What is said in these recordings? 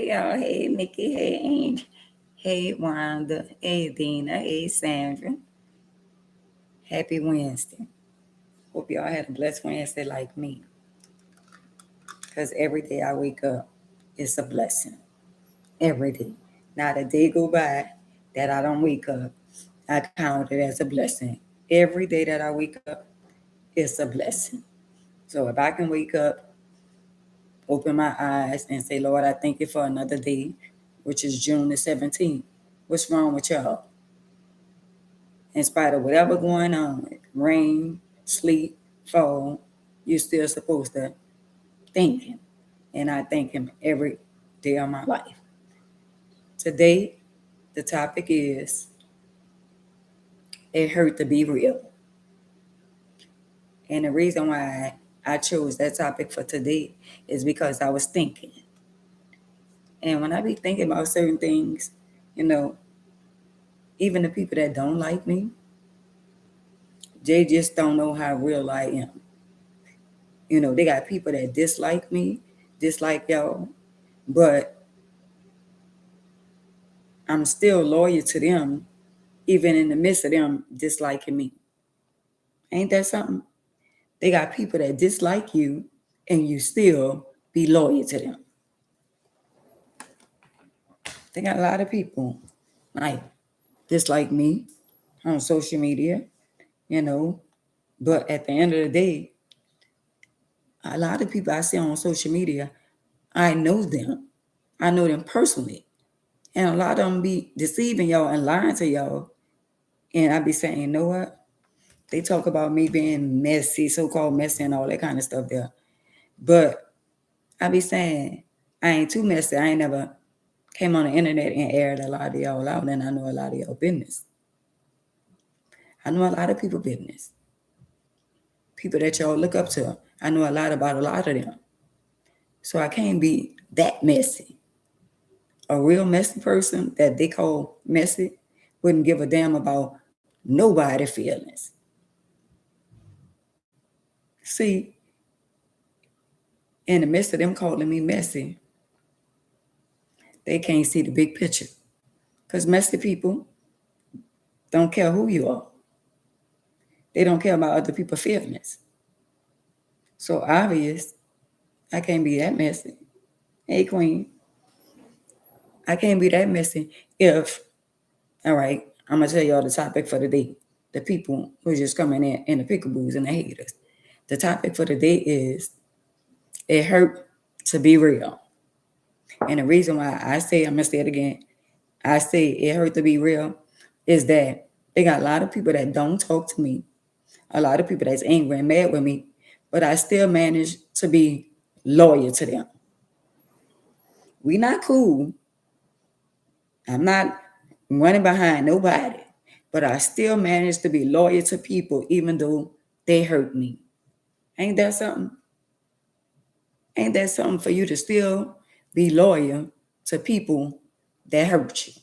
y'all. Hey, Nikki. Hey, Angel. Hey, Wanda. Hey, Dina. Hey, Sandra. Happy Wednesday. Hope y'all had a blessed Wednesday like me. Because every day I wake up, it's a blessing. Every day. Not a day go by that I don't wake up. I count it as a blessing. Every day that I wake up, it's a blessing. So if I can wake up, open my eyes, and say, Lord, I thank you for another day, which is June the 17th. What's wrong with y'all? In spite of whatever going on, rain, sleet, fall, you're still supposed to thank him. And I thank him every day of my life. Today, the topic is it hurt to be real. And the reason why I chose that topic for today is because I was thinking. And when I be thinking about certain things, you know, even the people that don't like me, they just don't know how real I am. They got people that dislike me, dislike y'all, but I'm still loyal to them, even in the midst of them disliking me. Ain't that something? They got people that dislike you, and you still be loyal to them. They got a lot of people like dislike me on social media, you know, but at the end of the day, a lot of people I see on social media, I know them. I know them personally. And a lot of them be deceiving y'all and lying to y'all. And I be saying, you know what? They talk about me being messy, so-called messy and all that kind of stuff there. But I be saying, I ain't too messy. I ain't never came on the internet and aired a lot of y'all out. And I know a lot of y'all business. I know a lot of people business. People that y'all look up to. I know a lot about a lot of them. So I can't be that messy. A real messy person that they call messy wouldn't give a damn about nobody's feelings. See, in the midst of them calling me messy, they can't see the big picture. Because messy people don't care who you are. They don't care about other people's feelings. So obvious, I can't be that messy. Hey, Queen, I can't be that messy if, all right, I'm going to tell y'all the topic for the day. The people who just coming in the pickaboos and the haters. The topic for the day is it hurt to be real. And the reason why I say, I'm going to say it again, I say it hurt to be real is that they got a lot of people that don't talk to me, a lot of people that's angry and mad with me, but I still manage to be loyal to them. We not cool. I'm not running behind nobody, but I still manage to be loyal to people even though they hurt me. Ain't that something? Ain't that something for you to still be loyal to people that hurt you?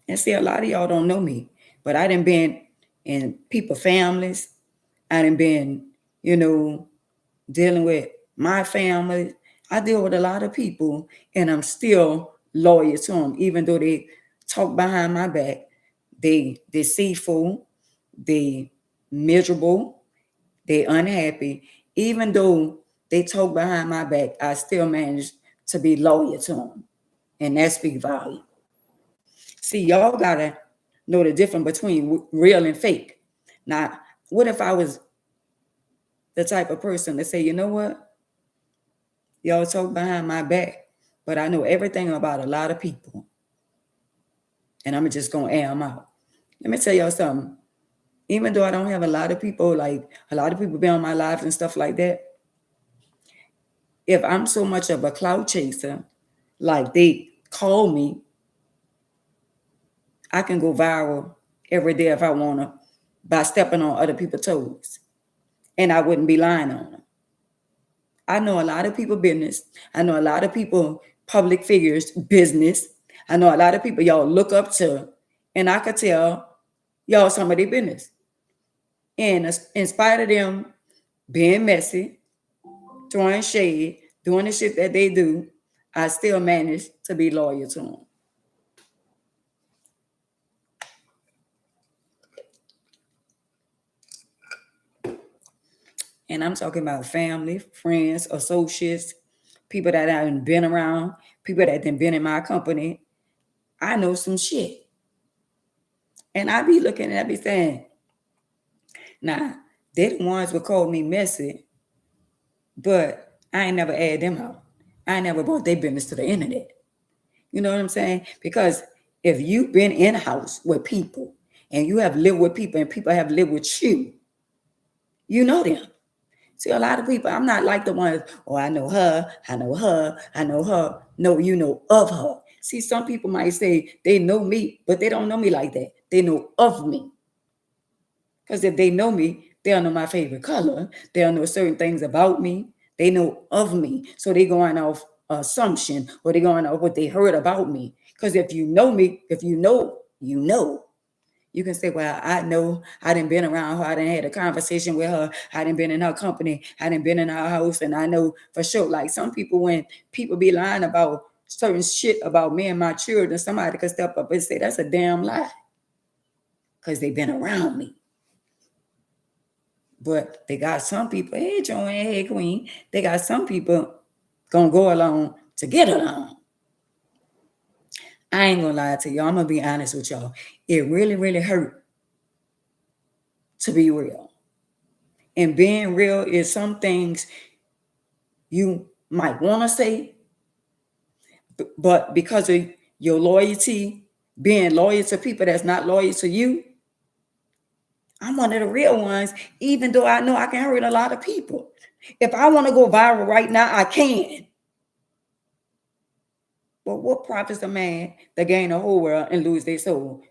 And see, a lot of y'all don't know me, but I done been in people families. I done been, dealing with my family. I deal with a lot of people, and I'm still loyal to them, even though they talk behind my back. They deceitful, they miserable, they unhappy. Even though they talk behind my back, I still manage to be loyal to them, and that speaks volume. See, y'all gotta know the difference between real and fake. Now, what if I was the type of person to say, you know what? Y'all talk behind my back, but I know everything about a lot of people. And I'm just gonna air them out. Let me tell y'all something. Even though I don't have a lot of people, like a lot of people be on my lives and stuff like that, if I'm so much of a cloud chaser, like they call me, I can go viral every day if I wanna by stepping on other people's toes. And I wouldn't be lying on them. I know a lot of people business. I know a lot of people public figures business. I know a lot of people y'all look up to, and I could tell y'all some of their business. And in spite of them being messy, throwing shade, doing the shit that they do, I still managed to be loyal to them. And I'm talking about family, friends, associates, people that I haven't been around, people that have been in my company. I know some shit. And I be looking and I be saying, nah, they the ones would call me messy, but I ain't never add them out. I ain't never brought their business to the internet. You know what I'm saying? Because if you've been in a house with people and you have lived with people and people have lived with you, you know them. See, a lot of people, I'm not like the ones, oh, I know her, I know her, I know her. No, you know of her. See, some people might say they know me, but they don't know me like that. They know of me. Because if they know me, they'll know my favorite color. They'll know certain things about me. They know of me. So they going off assumption, or they going off what they heard about me. Because if you know me, if you know, you know. You can say, well, I know I done been around her. I done had a conversation with her. I done been in her company. I done been in her house. And I know for sure, like some people, when people be lying about certain shit about me and my children, somebody could step up and say, that's a damn lie. Because they've been around me. But they got some people, hey, Joanne, hey, Queen. They got some people going to go along to get along. I ain't going to lie to y'all. I'm going to be honest with y'all. It really, really hurt to be real. And being real is some things you might want to say, but because of your loyalty, being loyal to people that's not loyal to you, I'm one of the real ones, even though I know I can hurt a lot of people. If I want to go viral right now, I can. But what profits a man that gain the whole world and lose their soul?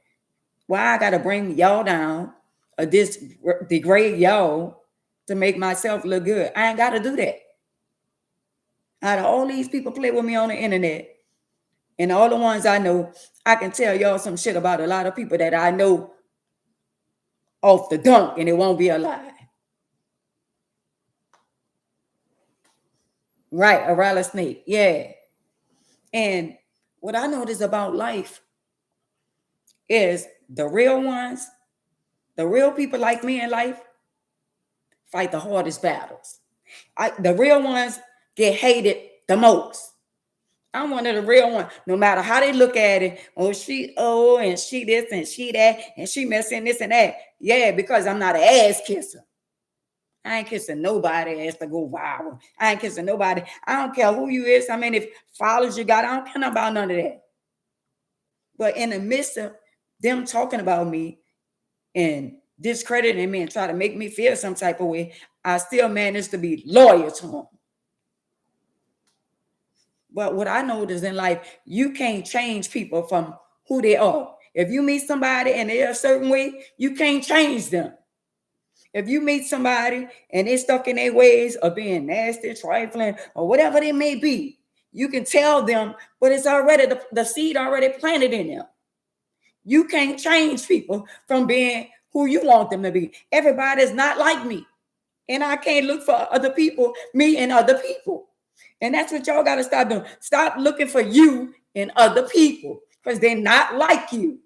Why I got to bring y'all down or degrade y'all to make myself look good? I ain't got to do that. Out of all these people play with me on the internet, and all the ones I know, I can tell y'all some shit about a lot of people that I know off the dunk, and it won't be a lie. Right, a rattlesnake, yeah. And what I notice about life is the real ones, the real people like me in life, fight the hardest battles. The real ones get hated the most. I'm one of the real ones. No matter how they look at it, and she this and she that, and she messing this and that. Yeah, because I'm not an ass kisser. I ain't kissing nobody ass to go viral. I ain't kissing nobody. I don't care who you is. I mean, if followers you got, I don't care about none of that. But in the midst of them talking about me and discrediting me and try to make me feel some type of way, I still managed to be loyal to them. But what I noticed in life, you can't change people from who they are. If you meet somebody and they're a certain way, you can't change them. If you meet somebody and they're stuck in their ways of being nasty, trifling, or whatever they may be, you can tell them, but it's already, the seed already planted in them. You can't change people from being who you want them to be. Everybody's not like me. And I can't look for other people, me and other people. And that's what y'all got to stop doing. Stop looking for you and other people because they're not like you.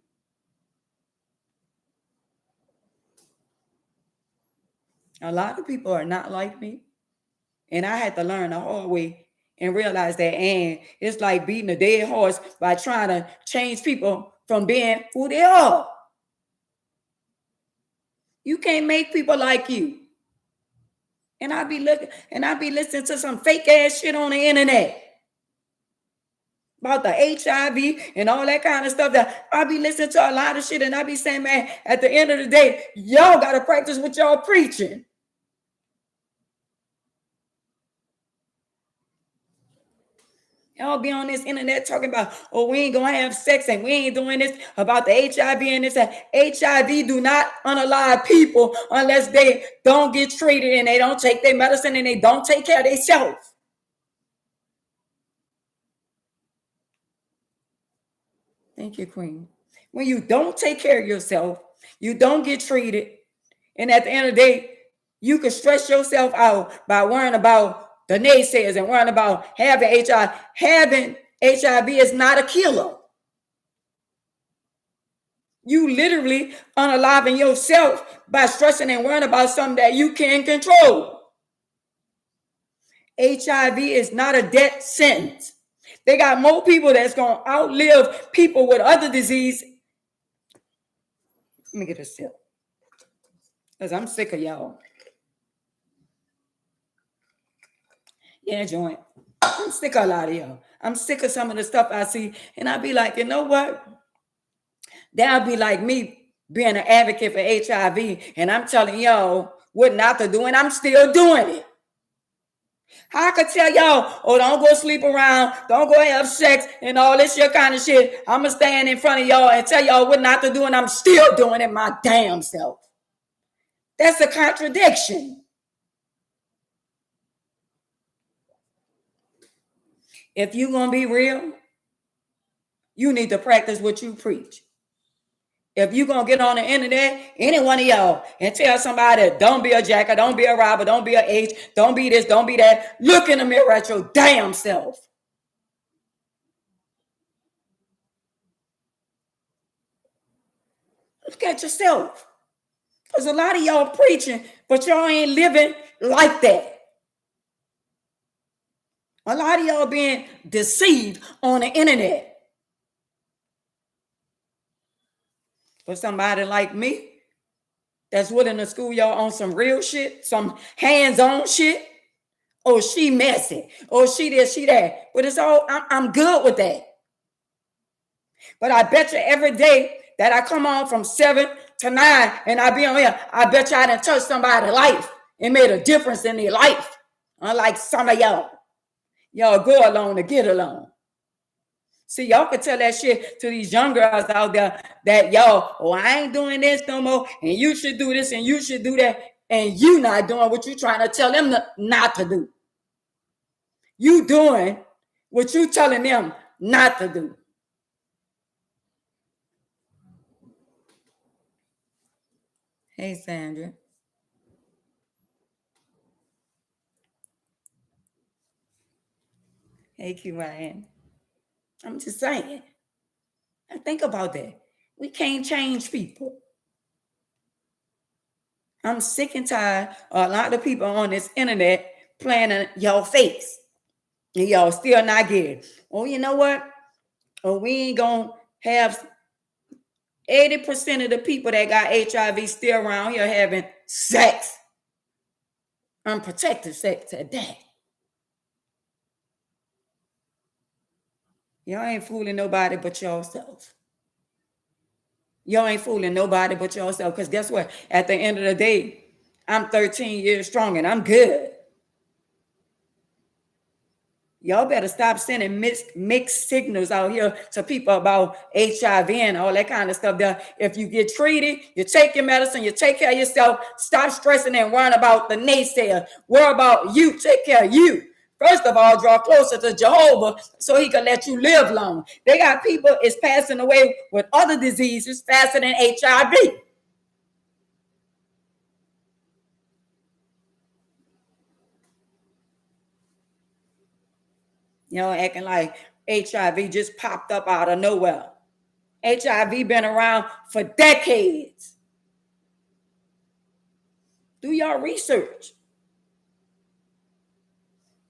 A lot of people are not like me. And I had to learn the hard way and realize that. And it's like beating a dead horse by trying to change people from being who they are. You can't make people like you. And I be listening to some fake ass shit on the internet about the HIV and all that kind of stuff. That I be listening to a lot of shit, and I be saying, man, at the end of the day, y'all gotta practice what y'all preaching. Y'all be on this internet talking about, oh, we ain't gonna have sex and we ain't doing this about the HIV and this. HIV do not unalive people unless they don't get treated and they don't take their medicine and they don't take care of themselves. Thank you, Queen. When you don't take care of yourself, you don't get treated, and at the end of the day, you can stress yourself out by worrying about the naysayers and worrying about having HIV. Having HIV is not a killer. You literally unaliving yourself by stressing and worrying about something that you can't control. HIV is not a death sentence. They got more people that's going to outlive people with other disease. Let me get a sip, because I'm sick of y'all. Yeah, joint. I'm sick of a lot of y'all. I'm sick of some of the stuff I see. And I be like, you know what? That'll be like me being an advocate for HIV. And I'm telling y'all what not to do. And I'm still doing it. How I could tell y'all, oh, don't go sleep around, don't go have sex and all this shit kind of shit. I'm going to stand in front of y'all and tell y'all what not to do. And I'm still doing it my damn self. That's a contradiction. If you're going to be real, you need to practice what you preach. If you're going to get on the internet, any one of y'all, and tell somebody, don't be a jacker, don't be a robber, don't be a H, don't be this, don't be that, look in the mirror at your damn self. Look at yourself. Because a lot of y'all preaching, but y'all ain't living like that. A lot of y'all being deceived on the internet. For somebody like me, that's willing to school y'all on some real shit, some hands-on shit. Oh, she messy. Oh, she this, she that. But it's all, I'm good with that. But I bet you every day that I come on from 7 to 9 and I be on here, I bet you I done touched somebody's life and made a difference in their life. Unlike some of y'all. Y'all go along to get along. See, y'all can tell that shit to these young girls out there that y'all, oh, I ain't doing this no more, and you should do this and you should do that, and you not doing what you trying to tell them not to do. You doing what you telling them not to do. Hey, Sandra. Hey, QYN. I'm just saying. I think about that. We can't change people. I'm sick and tired of a lot of people on this internet playing in y'all face. And y'all still not get it. Oh, you know what? Oh, we ain't gonna have 80% of the people that got HIV still around here having sex. Unprotected sex at that. Y'all ain't fooling nobody but yourself. Y'all ain't fooling nobody but yourself. Because guess what? At the end of the day, I'm 13 years strong and I'm good. Y'all better stop sending mixed signals out here to people about HIV and all that kind of stuff there. If you get treated, you take your medicine, you take care of yourself. Stop stressing and worrying about the naysayer. Worry about you. Take care of you. First of all, draw closer to Jehovah so he can let you live long. They got people is passing away with other diseases faster than HIV. You know, acting like HIV just popped up out of nowhere. HIV been around for decades. Do your research.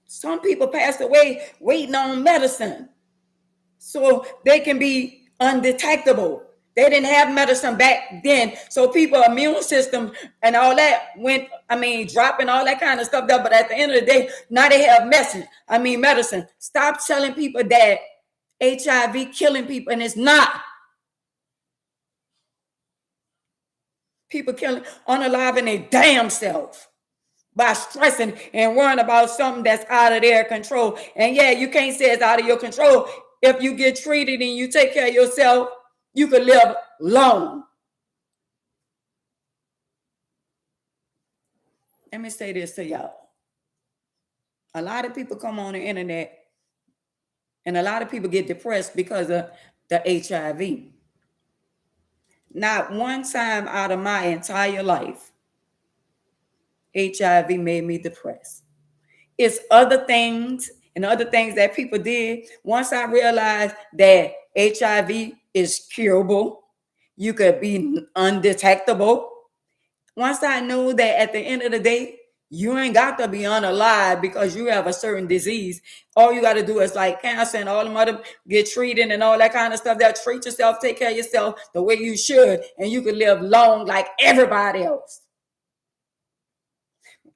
Some people passed away waiting on medicine so they can be undetectable. They didn't have medicine back then. So people immune system and all that went, dropping all that kind of stuff there. But at the end of the day, now they have medicine. Stop telling people that HIV killing people, and it's not. People killing, unaliving their damn self by stressing and worrying about something that's out of their control. And yeah, you can't say it's out of your control. If you get treated and you take care of yourself, you can live long. Let me say this to y'all. A lot of people come on the internet and a lot of people get depressed because of the HIV. Not one time out of my entire life, HIV made me depressed. it's other things and other things that people did. Once I realized that HIV is curable, you could be undetectable. Once I knew that at the end of the day, you ain't got to be unalive because you have a certain disease. All you got to do is like cancer and all the other get treated and all that kind of stuff. That treat yourself, take care of yourself the way you should, and you can live long like everybody else.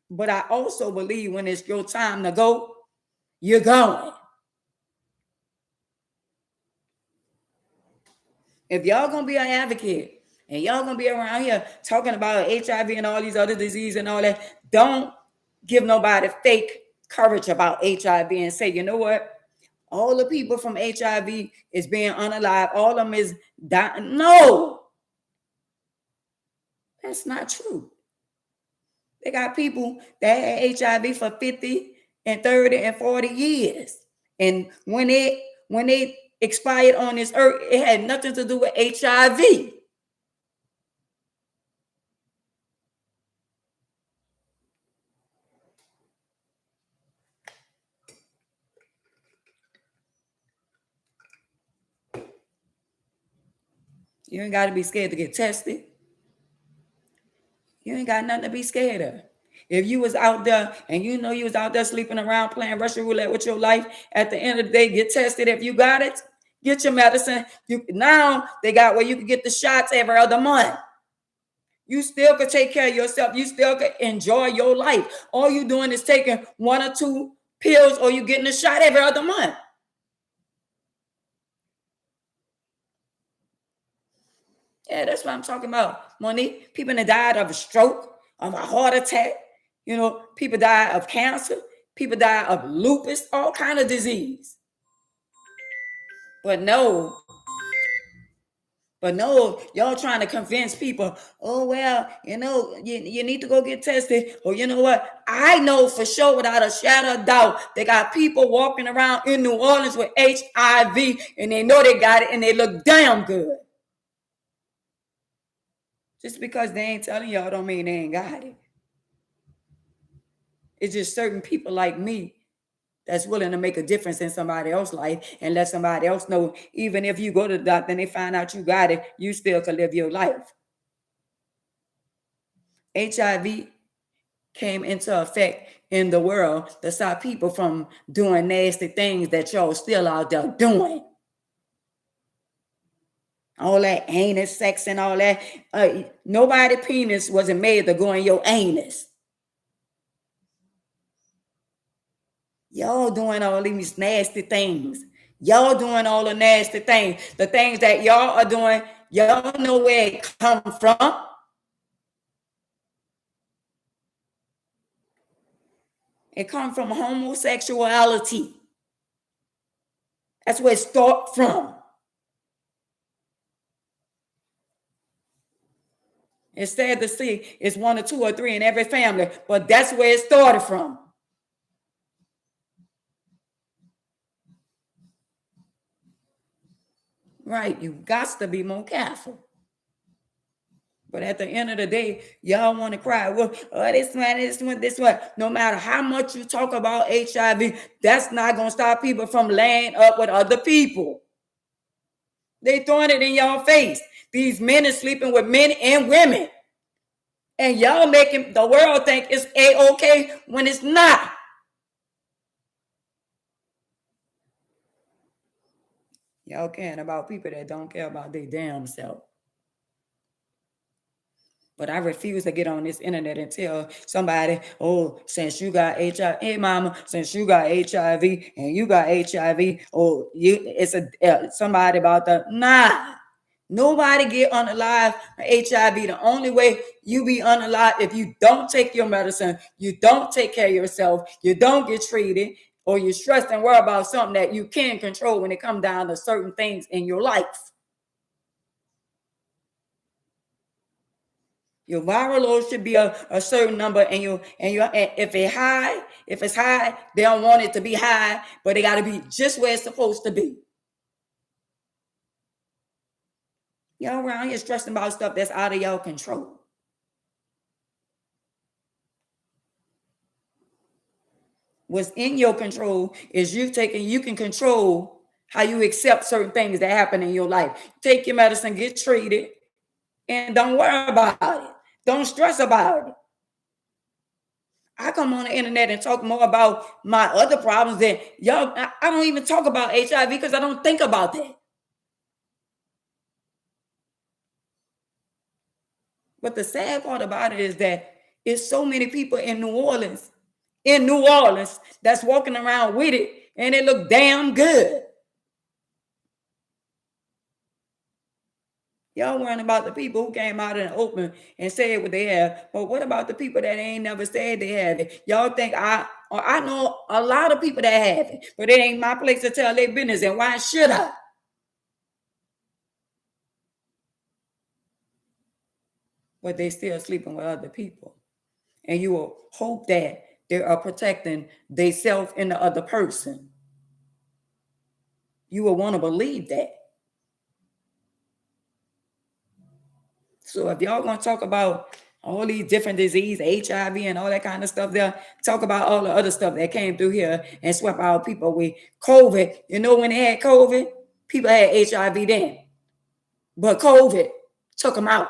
But I also believe when it's your time to go, you're going. If y'all gonna be an advocate and y'all gonna be around here talking about HIV and all these other diseases and all that, don't give nobody fake courage about HIV and say, you know what? All the people from HIV is being unalive. All of them is dying. No, that's not true. They got people that had HIV for 50 and 30 and 40 years. And when they expired on this earth, it had nothing to do with HIV. You ain't got to be scared to get tested. You ain't got nothing to be scared of. If you was out there and you know you was out there sleeping around playing Russian roulette with your life, at the end of the day, get tested. If you got it, get your medicine. Now they got where you can get the shots every other month. You still could take care of yourself. You still could enjoy your life. All you doing is taking 1 or 2 pills, or you getting a shot every other month. Yeah, that's what I'm talking about, Monique. People that died of a stroke, of a heart attack. You know, people die of cancer. People die of lupus, all kind of disease. But no, y'all trying to convince people, oh, well, you know, you need to go get tested. Or you know what? I know for sure without a shadow of doubt, they got people walking around in New Orleans with HIV and they know they got it and they look damn good. Just because they ain't telling y'all don't mean they ain't got it. It's just certain people like me that's willing to make a difference in somebody else's life and let somebody else know, even if you go to the doctor and they find out you got it, you still can live your life. HIV came into effect in the world to stop people from doing nasty things that y'all still out there doing. All that anus sex and all that. Nobody penis wasn't made to go in your anus. Y'all doing all these nasty things. Y'all doing all the nasty things. The things that y'all are doing, y'all know where it come from. It come from homosexuality. That's where it start from. It's sad to see it's 1 or 2 or 3 in every family, but that's where it started from. Right, you got to be more careful. But at the end of the day, y'all want to cry. Well, oh, this one. No matter how much you talk about HIV, that's not going to stop people from laying up with other people. They throwing it in y'all face. These men are sleeping with men and women. And y'all making the world think it's A-okay when it's not. Y'all caring about people that don't care about their damn self. But I refuse to get on this internet and tell somebody, oh, since you got HIV, hey mama, since you got HIV and you got HIV, oh, it's somebody about that. Nah, nobody get unalive HIV. The only way you be unalive if you don't take your medicine, you don't take care of yourself, you don't get treated, or you're stressed and worry about something that you can't control when it comes down to certain things in your life. Your viral load should be a certain number, and if it's high, they don't want it to be high, but they got to be just where it's supposed to be. Y'all around here stressing about stuff that's out of y'all control. What's in your control is you can control how you accept certain things that happen in your life. Take your medicine, get treated, and don't worry about it. Don't stress about it. I come on the internet and talk more about my other problems than y'all. I don't even talk about HIV because I don't think about that. But the sad part about it is that it's so many people in New Orleans, that's walking around with it, and it look damn good. Y'all worrying about the people who came out in the open and said what they have. But what about the people that ain't never said they have it? Y'all think I know a lot of people that have it, but it ain't my place to tell their business. And why should I? But they still sleeping with other people. And you will hope that they are protecting themselves and the other person. You will want to believe that. So if y'all gonna talk about all these different diseases, HIV and all that kind of stuff, they'll talk about all the other stuff that came through here and swept out people with COVID. You know, when they had COVID, people had HIV then. But COVID took them out.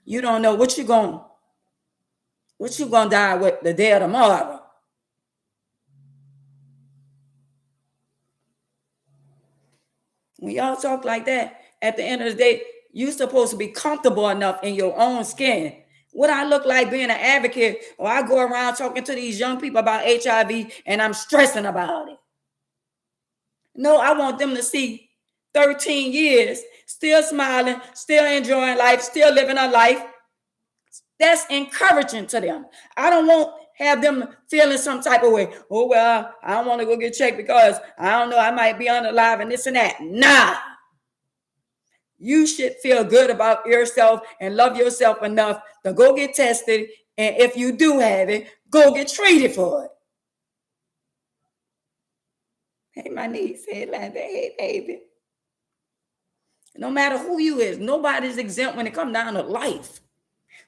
You don't know what you gonna die with the day of tomorrow. When y'all talk like that, at the end of the day, you're supposed to be comfortable enough in your own skin. What I look like being an advocate, or I go around talking to these young people about HIV and I'm stressing about it. No, I want them to see 13 years, still smiling, still enjoying life, still living a life. That's encouraging to them. I don't want have them feeling some type of way. Oh, well, I don't want to go get checked because I don't know, I might be unalive and this and that. Nah. You should feel good about yourself and love yourself enough to go get tested. And if you do have it, go get treated for it. Hey, my niece said like that. Hey, baby. No matter who you is, nobody's exempt when it comes down to life.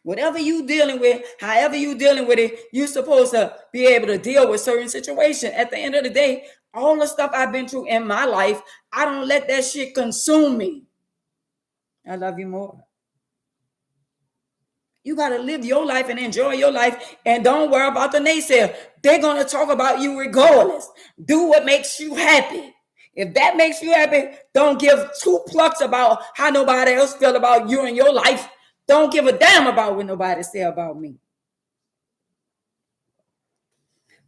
Whatever you dealing with, however you dealing with it, you're supposed to be able to deal with certain situations. At the end of the day, all the stuff I've been through in my life, I don't let that shit consume me. I love you more. You got to live your life and enjoy your life, and don't worry about the naysayer. They're going to talk about you regardless. Do what makes you happy. If that makes you happy, don't give two plucks about how nobody else feel about you and your life. Don't give a damn about what nobody say about me.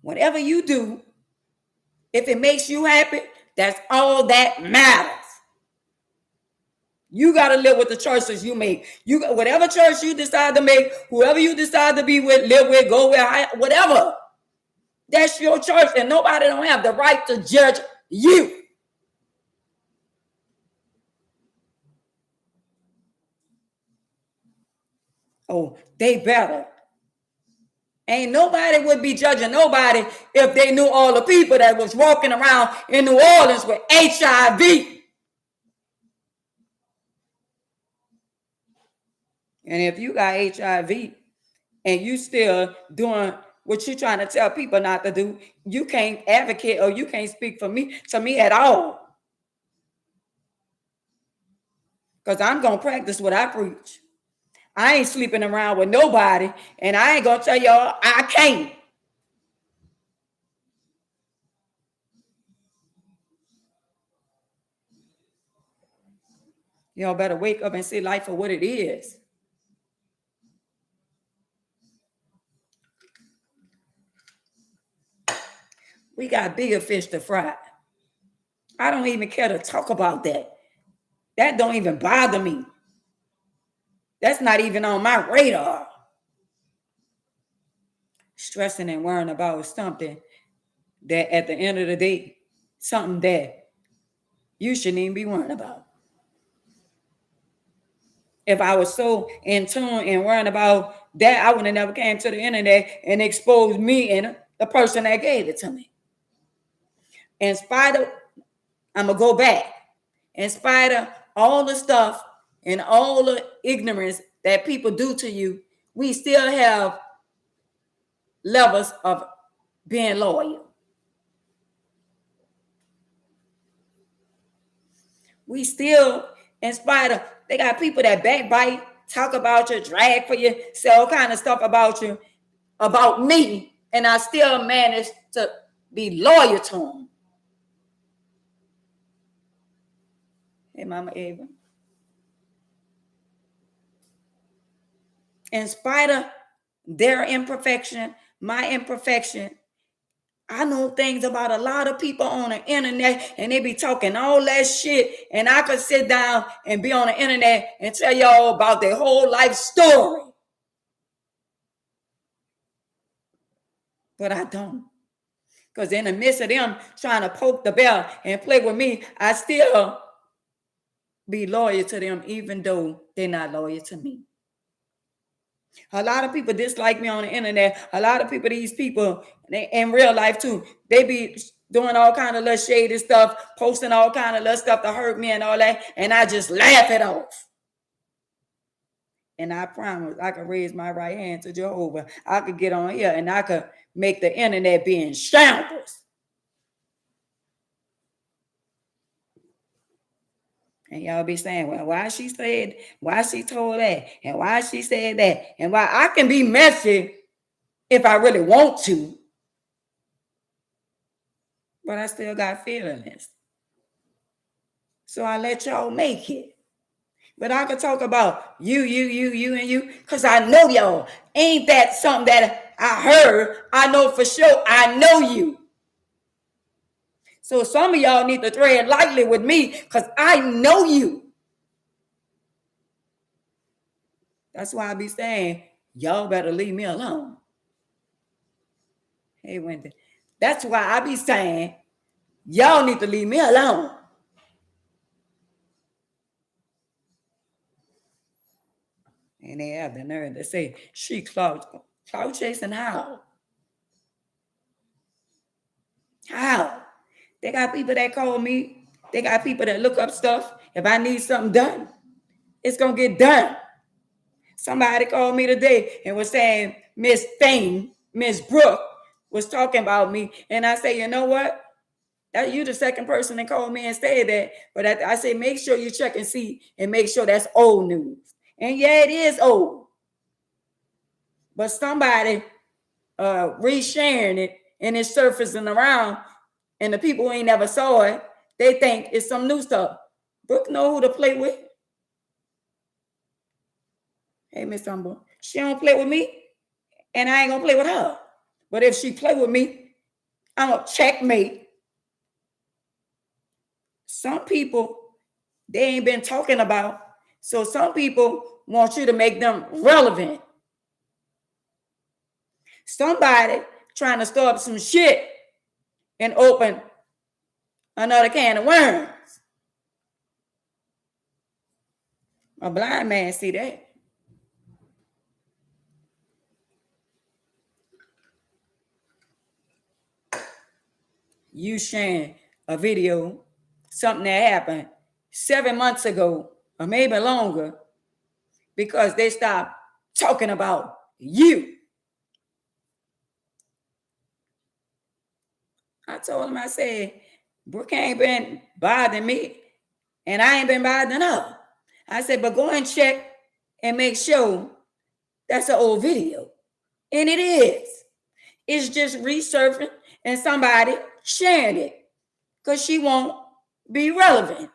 Whatever you do, if it makes you happy, that's all that matters. You got to live with the choices you make. You got whatever choice you decide to make, whoever you decide to be with, live with, go with, whatever. That's your choice, and nobody don't have the right to judge you. Oh, they better. Ain't nobody would be judging nobody if they knew all the people that was walking around in New Orleans with HIV. And if you got HIV and you still doing what you're trying to tell people not to do, you can't advocate or you can't speak to me at all. Because I'm going to practice what I preach. I ain't sleeping around with nobody, and I ain't going to tell y'all I can't. Y'all better wake up and see life for what it is. We got bigger fish to fry. I don't even care to talk about that. That don't even bother me. That's not even on my radar. Stressing and worrying about something that at the end of the day, something that you shouldn't even be worrying about. If I was so in tune and worrying about that, I would have never came to the internet and exposed me and the person that gave it to me. In spite of, I'm going to go back. In spite of all the stuff and all the ignorance that people do to you, we still have levels of being loyal. We still, in spite of, they got people that backbite, talk about you, drag for you, say all kind of stuff about you, about me, and I still manage to be loyal to them. Hey, Mama Ava. In spite of their imperfection, my imperfection, I know things about a lot of people on the internet, and they be talking all that shit, and I could sit down and be on the internet and tell y'all about their whole life story. But I don't. Because in the midst of them trying to poke the bear and play with me, I still be loyal to them, even though they're not loyal to me. A lot of people dislike me on the internet. A lot of people, these people, in real life too, they be doing all kind of little shady stuff, posting all kind of little stuff to hurt me and all that, and I just laugh it off. And I promise I could raise my right hand to Jehovah. I could get on here and I could make the internet be in shambles. And y'all be saying, well, why she said, why she told that, and why she said that, and why I can be messy if I really want to, but I still got feelings. So I let y'all make it. But I could talk about you, and you, because I know y'all. Ain't that something that I heard? I know for sure I know you. So some of y'all need to tread lightly with me because I know you. That's why I be saying, y'all better leave me alone. Hey, Wendy. That's why I be saying, y'all need to leave me alone. And they have the nerve to say, she cloud chasing how? How? They got people that call me. They got people that look up stuff. If I need something done, it's going to get done. Somebody called me today and was saying, Miss Thane, Miss Brooke was talking about me. And I say, you know what? That you the second person that called me and said that. But I say, make sure you check and see and make sure that's old news. And yeah, it is old. But somebody resharing it and it's surfacing around, and the people who ain't never saw it, they think it's some new stuff. Brooke know who to play with. Hey, Miss Humble, she don't play with me, and I ain't gonna play with her. But if she play with me, I'm a checkmate. Some people, they ain't been talking about, so some people want you to make them relevant. Somebody trying to stir up some shit and open another can of worms. A blind man see that. You sharing a video, something that happened 7 months ago or maybe longer, because they stopped talking about you. I told him, I said, Brooke ain't been bothering me, and I ain't been bothering her. I said, but go and check and make sure that's an old video. And it is. It's just resurfacing and somebody sharing it because she won't be relevant.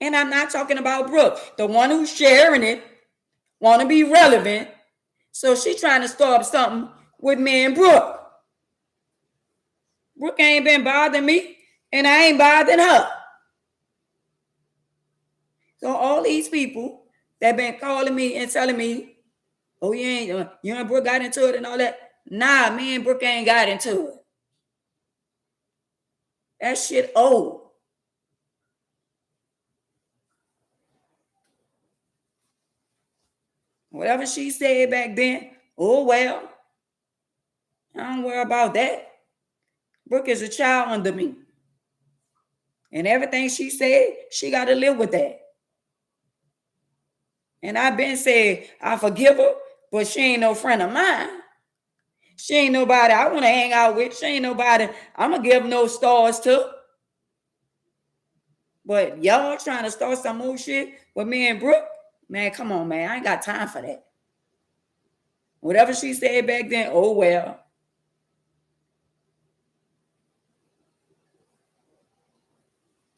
And I'm not talking about Brooke. The one who's sharing it want to be relevant. So she's trying to start up something with me and Brooke. Brooke ain't been bothering me, and I ain't bothering her. So all these people that been calling me and telling me, oh, you and Brooke got into it and all that. Nah, me and Brooke ain't got into it. That shit old. Whatever she said back then, oh well. I don't worry about that. Brooke is a child under me. And everything she said, she got to live with that. And I've been said, I forgive her, but she ain't no friend of mine. She ain't nobody I want to hang out with. She ain't nobody I'm going to give no stars to. But y'all trying to start some old shit with me and Brooke? Man, come on, man. I ain't got time for that. Whatever she said back then, oh well.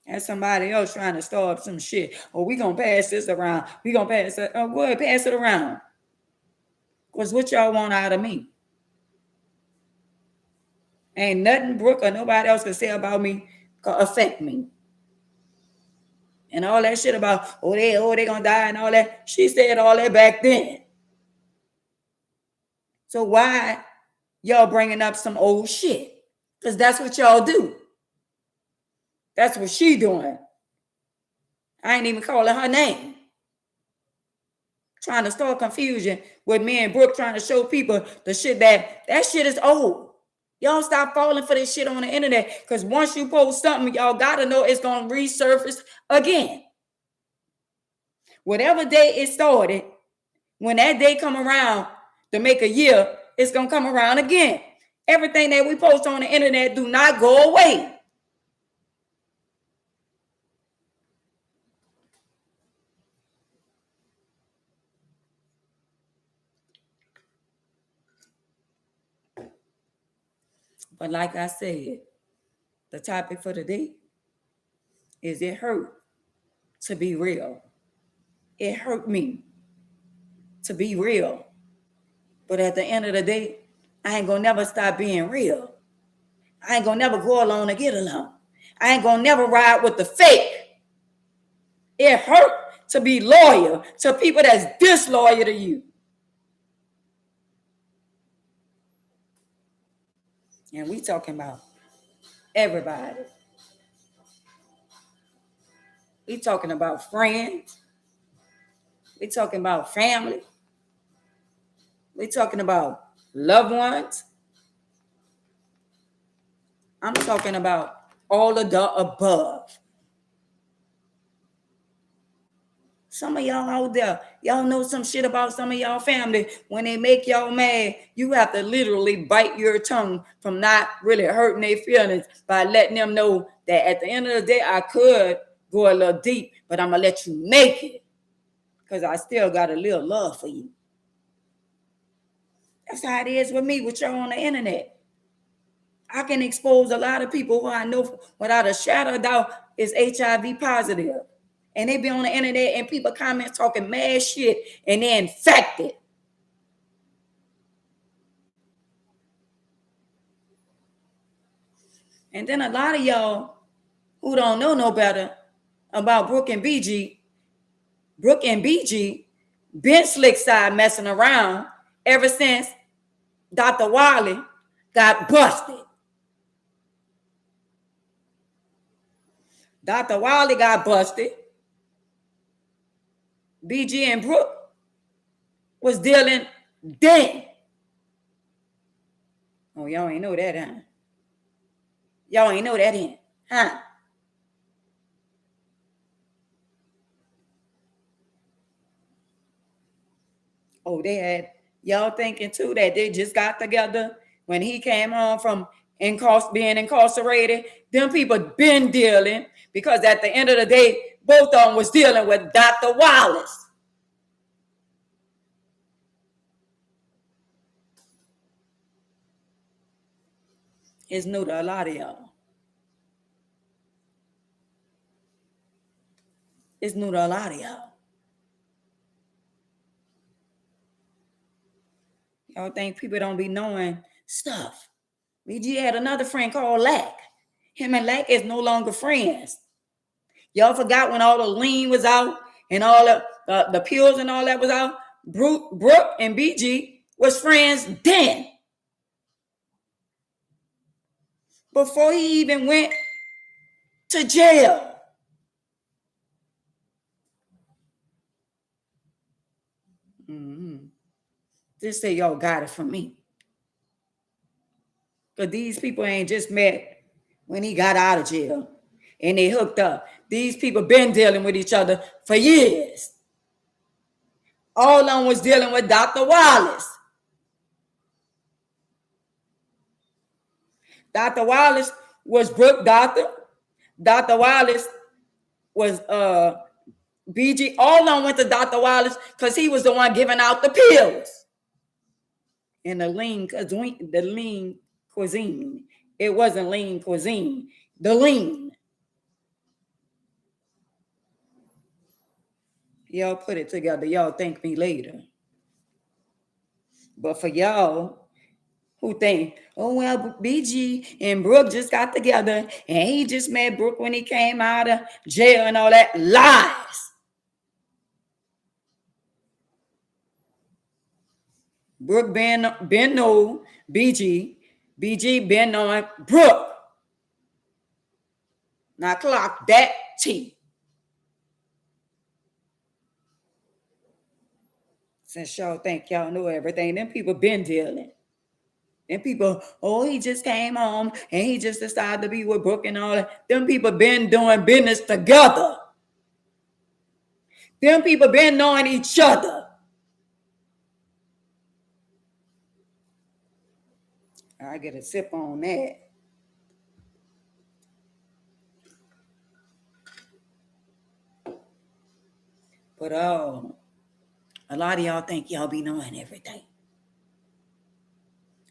And somebody else trying to start some shit. Oh, we gonna pass this around. We gonna pass it. Oh, go ahead, pass it around. Because what y'all want out of me? Ain't nothing Brooke or nobody else can say about me can affect me. And all that shit about, they gonna die and all that. She said all that back then. So why y'all bringing up some old shit? Because that's what y'all do. That's what she doing. I ain't even calling her name. Trying to start confusion with me and Brooke trying to show people the shit that shit is old. Y'all stop falling for this shit on the internet, because once you post something, y'all gotta know it's gonna resurface again. Whatever day it started, when that day come around to make a year, it's gonna come around again. Everything that we post on the internet do not go away. But like I said, the topic for today is it hurt to be real. It hurt me to be real. But at the end of the day, I ain't gonna never stop being real. I ain't gonna never go along to get along. I ain't gonna never ride with the fake. It hurt to be loyal to people that's disloyal to you. And we talking about everybody. We talking about friends. We talking about family. We talking about loved ones. I'm talking about all of the above. Some of y'all out there, y'all know some shit about some of y'all family. When they make y'all mad, you have to literally bite your tongue from not really hurting their feelings by letting them know that at the end of the day, I could go a little deep, but I'm going to let you make it because I still got a little love for you. That's how it is with me, with y'all on the internet. I can expose a lot of people who I know without a shadow of doubt is HIV positive. And they be on the internet and people comment talking mad shit and they're infected. And then a lot of y'all who don't know no better about Brooke and BG been slick side messing around ever since Dr. Wiley got busted. Dr. Wiley got busted. BG and Brooke was dealing then. Oh, y'all ain't know that, huh? Y'all ain't know that, huh? Oh, they had y'all thinking too that they just got together when he came home from being incarcerated. Them people been dealing, because at the end of the day, both of them was dealing with Dr. Wallace. It's new to a lot of y'all. It's new to a lot of y'all. Y'all think people don't be knowing stuff. BG had another friend called Lack. Him and Lack is no longer friends. Y'all forgot when all the lean was out and all the pills and all that was out? Brooke and BG was friends then. Before he even went to jail. Just say y'all got it from me. Because these people ain't just met when he got out of jail and they hooked up. These people been dealing with each other for years. All of them was dealing with Dr. Wallace. Dr. Wallace was Brooke doctor. Dr. Wallace was BG. All of them went to Dr. Wallace because he was the one giving out the pills. And the lean cuisine. It wasn't lean cuisine. The lean. Y'all put it together. Y'all thank me later. But for y'all who think, oh, well, BG and Brooke just got together and he just met Brooke when he came out of jail and all that, lies. Brooke been know BG been knowing Brooke. Now clock that T. Since y'all think y'all know everything, them people been dealing. Them people, oh, he just came home and he just decided to be with Brooke and all that. Them people been doing business together. Them people been knowing each other. I get a sip on that. But a lot of y'all think y'all be knowing everything.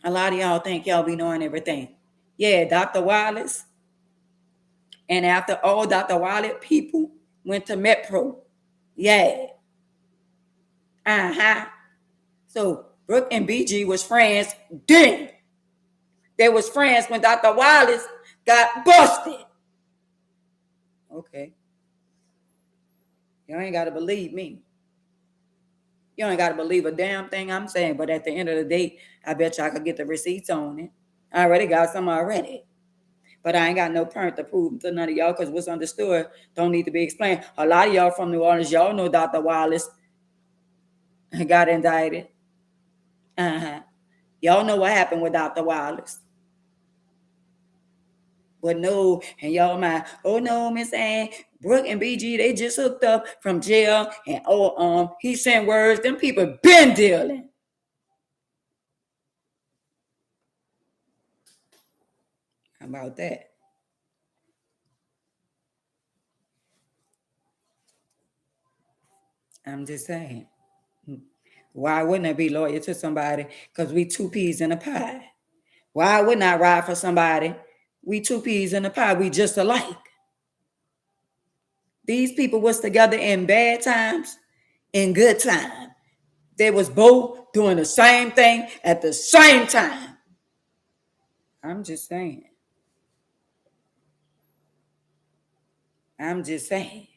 A lot of y'all think y'all be knowing everything. Yeah, Dr. Wallace. And after all Dr. Wallace people went to Metro. Yeah. So Brooke and BG was friends then. They was friends when Dr. Wallace got busted. Okay. You ain't got to believe me. You ain't got to believe a damn thing I'm saying. But at the end of the day, I bet y'all could get the receipts on it. I already got some already. But I ain't got no permit to prove to none of y'all because what's understood don't need to be explained. A lot of y'all from New Orleans, y'all know Dr. Wallace got indicted. Y'all know what happened with Dr. Wallace. But no, and y'all mind, oh no, Miss Ann, Brooke and BG, they just hooked up from jail, and he sent words. Them people been dealing. How about that? I'm just saying. Why wouldn't I be loyal to somebody? Because we two peas in a pie. Why wouldn't I ride for somebody? We two peas in a pie. We just alike. These people was together in bad times, in good time. They was both doing the same thing at the same time. I'm just saying. I'm just saying.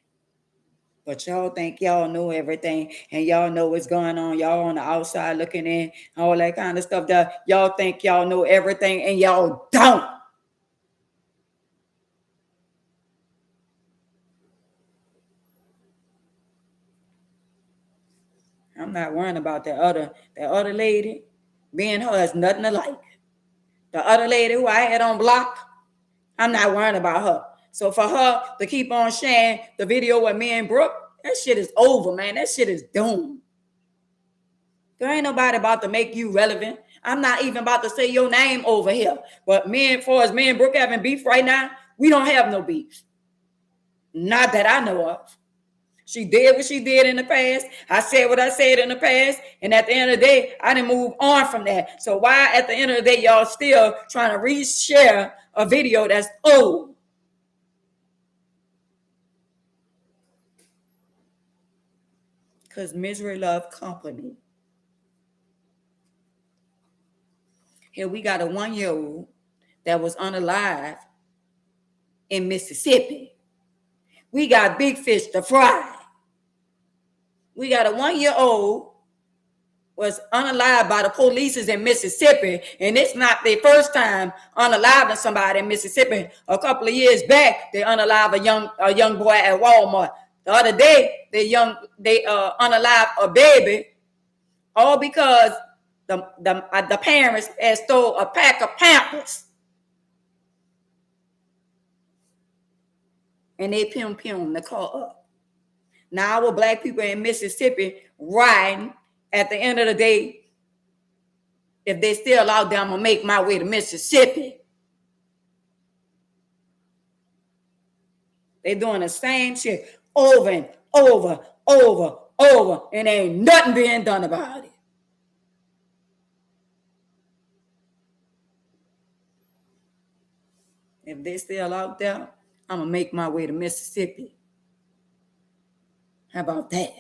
But y'all think y'all know everything and y'all know what's going on. Y'all on the outside looking in, all that kind of stuff. That y'all think y'all know everything and y'all don't. I'm not worrying about that other lady. Me and her is nothing alike. The other lady who I had on block, I'm not worrying about her. So for her to keep on sharing the video with me and Brooke, that shit is over, man. That shit is doomed. There ain't nobody about to make you relevant. I'm not even about to say your name over here. But as me and Brooke having beef right now, we don't have no beef. Not that I know of. She did what she did in the past. I said what I said in the past. And at the end of the day, I didn't move on from that. So why at the end of the day, y'all still trying to reshare a video that's old? Because misery love company. Here we got a 1-year-old that was unalive in Mississippi. We got big fish to fry. We got a 1-year-old was unalived by the police in Mississippi, and it's not their first time unaliving somebody in Mississippi. A couple of years back, they unalived a young boy at Walmart. The other day, they unalived a baby, all because the parents had stole a pack of Pampers, and they pum the car up. Now our black people in Mississippi riding, at the end of the day, if they still out there, I'm gonna make my way to Mississippi. They doing the same shit over and over, and ain't nothing being done about it. If they still out there, I'm gonna make my way to Mississippi. How about that?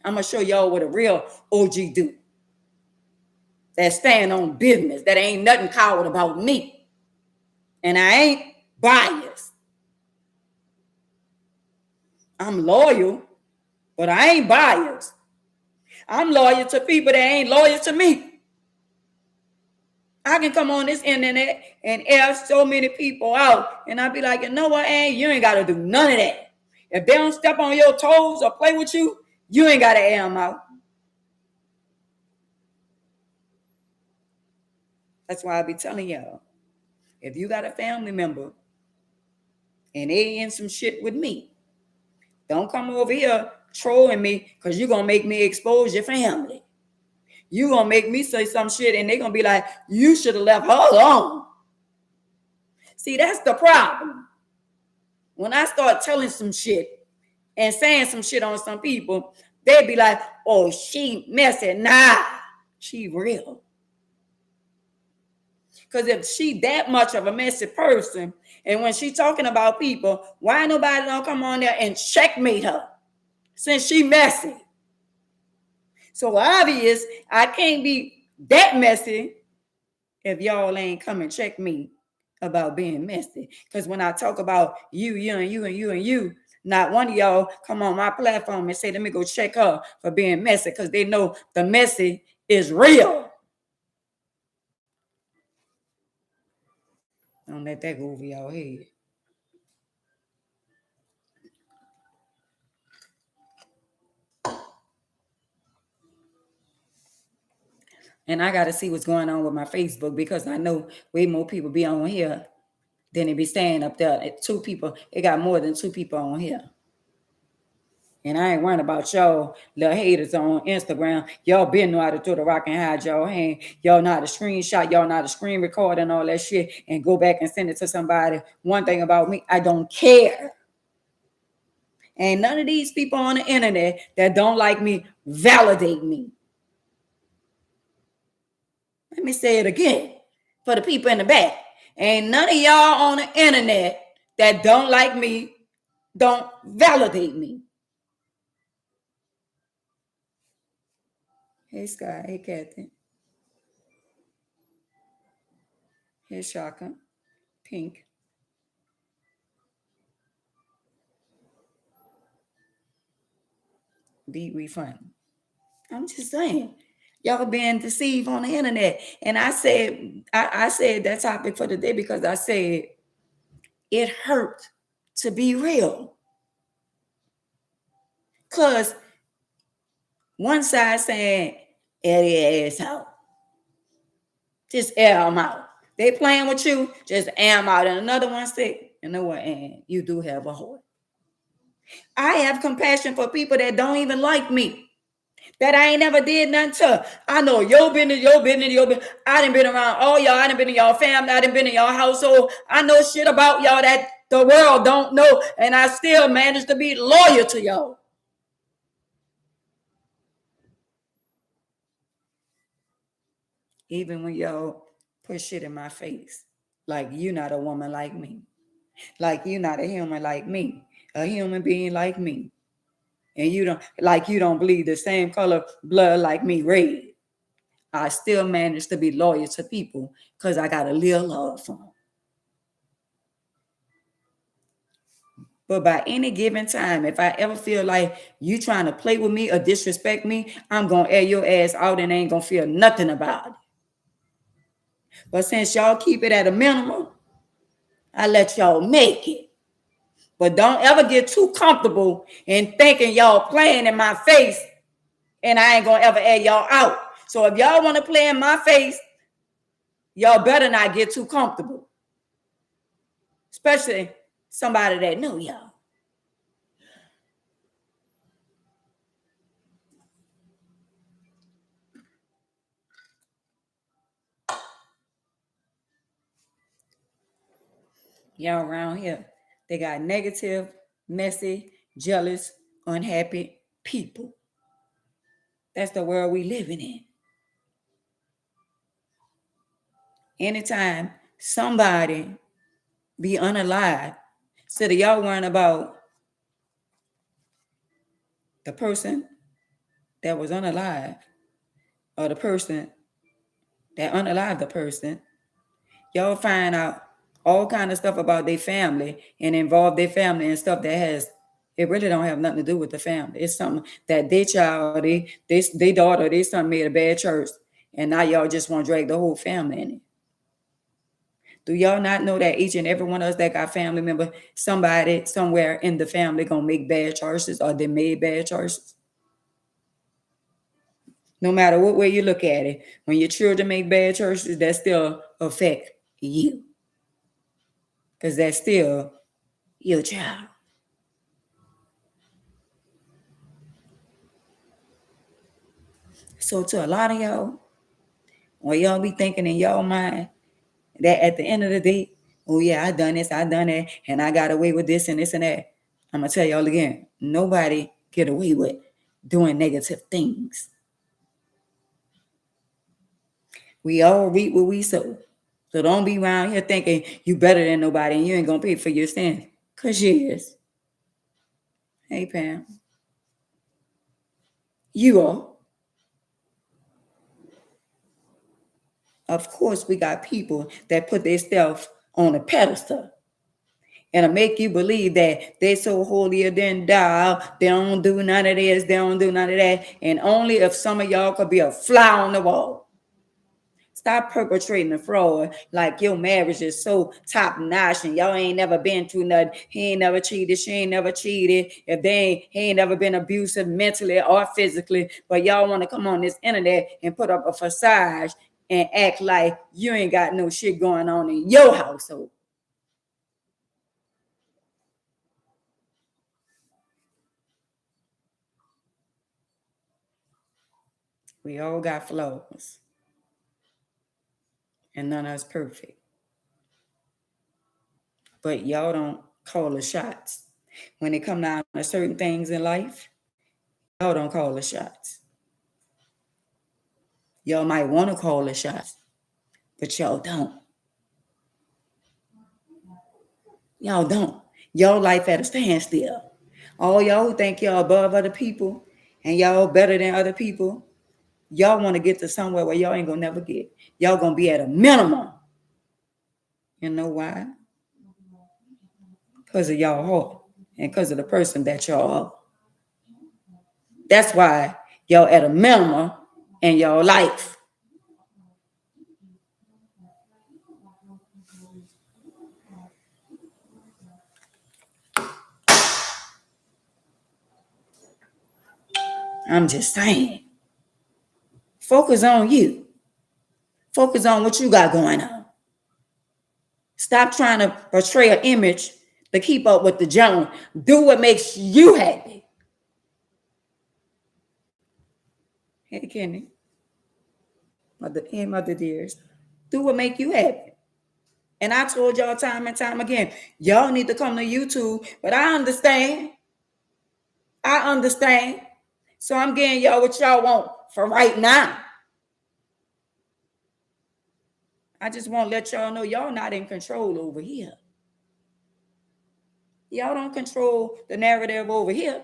I'm gonna show y'all what a real OG do. That stand on business. That ain't nothing coward about me. And I ain't biased. I'm loyal, but I ain't biased. I'm loyal to people that ain't loyal to me. I can come on this internet and air so many people out, and I'll be like, you know what, you ain't got to do none of that. If they don't step on your toes or play with you, you ain't got to air them out. That's why I be telling y'all, if you got a family member and they in some shit with me, don't come over here trolling me, because you're going to make me expose your family. You're going to make me say some shit and they're going to be like, you should have left her alone. See, that's the problem. When I start telling some shit and saying some shit on some people, they be like, oh, she messy. Nah, she real. Because if she that much of a messy person, and when she talking about people, why nobody don't come on there and checkmate her since she messy? So obvious, I can't be that messy if y'all ain't come and check me about being messy. Because when I talk about you, not one of y'all come on my platform and say, let me go check her for being messy, because they know the messy is real. Don't let that go over y'all head. And I got to see what's going on with my Facebook, because I know way more people be on here than they be staying up there. Two people, it got more than two people on here. And I ain't worrying about y'all little haters on Instagram. Y'all been know how to throw the rock and hide y'all hand. Y'all know how to screenshot. Y'all know how to screen record and all that shit and go back and send it to somebody. One thing about me, I don't care. And none of these people on the internet that don't like me validate me. Let me say it again for the people in the back. Ain't none of y'all on the internet that don't like me don't validate me. Hey, Sky. Hey, Kathy. Hey, Shaka. Pink. Be refund. I'm just saying, y'all being deceived on the internet. And I said that topic for the day because I said it hurt to be real. Because one side saying, Eddie ass out. Just air them out. They playing with you, just air them out. And another one said, you know what, Ann, you do have a heart. I have compassion for people that don't even like me, that I ain't never did nothing to. I know your business. I done been around all y'all. I done been in y'all family. I done been in y'all household. I know shit about y'all that the world don't know. And I still managed to be loyal to y'all. Even when y'all put shit in my face. Like you not a woman like me. Like you not a human like me. A human being like me. And you don't bleed the same color blood like me, red. I still manage to be loyal to people because I got a little love for them. But by any given time, if I ever feel like you trying to play with me or disrespect me, I'm going to air your ass out and ain't going to feel nothing about it. But since y'all keep it at a minimum, I let y'all make it. But don't ever get too comfortable in thinking y'all playing in my face and I ain't going to ever air y'all out. So if y'all want to play in my face, y'all better not get too comfortable. Especially somebody that know y'all. Y'all around here, they got negative, messy, jealous, unhappy people. That's the world we living in. Anytime somebody be unalive, instead of y'all worrying about the person that was unalive or the person that unalived the person, y'all find out all kind of stuff about their family and involve their family in stuff that has, it really don't have nothing to do with the family. It's something that their child, they daughter, they son made a bad choice, and now y'all just want to drag the whole family in it. Do y'all not know that each and every one of us that got family member, somebody somewhere in the family gonna make bad choices or they made bad choices? No matter what way you look at it, when your children make bad choices, that still affect you. Because that's still your child. So to a lot of y'all, when y'all be thinking in y'all mind that at the end of the day, oh yeah, I done this, I done that, and I got away with this and this and that. I'm gonna tell y'all again, nobody get away with doing negative things. We all reap what we sow. So don't be around here thinking you better than nobody and you ain't gonna pay for your sins. Cause you is. Hey Pam. You are. Of course, we got people that put their stuff on a pedestal and make you believe that they're so holier than thou. They don't do none of this, they don't do none of that. And only if some of y'all could be a fly on the wall. Stop perpetrating the fraud like your marriage is so top notch and y'all ain't never been through nothing. He ain't never cheated. She ain't never cheated. If he ain't never been abusive mentally or physically. But y'all want to come on this internet and put up a facade and act like you ain't got no shit going on in your household. We all got flaws. And none of us perfect. But y'all don't call the shots. When it come down to certain things in life, y'all don't call the shots. Y'all might want to call the shots, but y'all don't. Y'all don't. Y'all life at a standstill. All y'all who think y'all above other people and y'all better than other people, y'all want to get to somewhere where y'all ain't gonna never get. Y'all gonna be at a minimum. You know why? Because of y'all heart and because of the person that y'all are. That's why y'all at a minimum in y'all life. I'm just saying. Focus on you. Focus on what you got going on. Stop trying to portray an image to keep up with the Jones. Do what makes you happy. Hey, Kenny. Mother dears. Do what make you happy. And I told y'all time and time again, y'all need to come to YouTube. But I understand. I understand. So I'm getting y'all what y'all want for right now. I just want to let y'all know y'all not in control over here. Y'all don't control the narrative over here.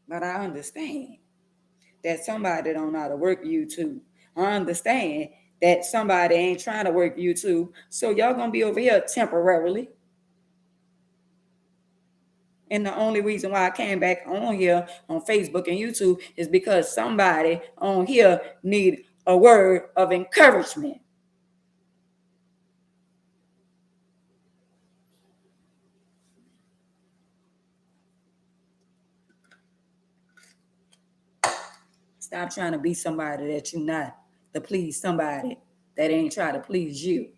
But I understand that somebody don't know how to work YouTube. I understand that somebody ain't trying to work YouTube. So y'all gonna be over here temporarily. And the only reason why I came back on here on Facebook and YouTube is because somebody on here need a word of encouragement. Stop trying to be somebody that you're not, to please somebody that ain't trying to please you.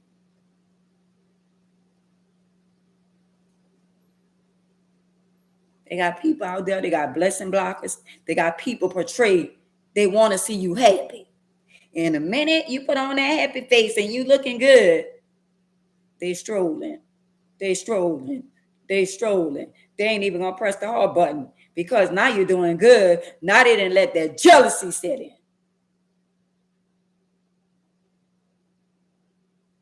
They got people out there, they got blessing blockers, they got people portrayed, they want to see you happy. And the minute you put on that happy face and you looking good, they strolling. They strolling. They strolling. They ain't even gonna press the heart button because now you're doing good. Now they didn't let that jealousy set in.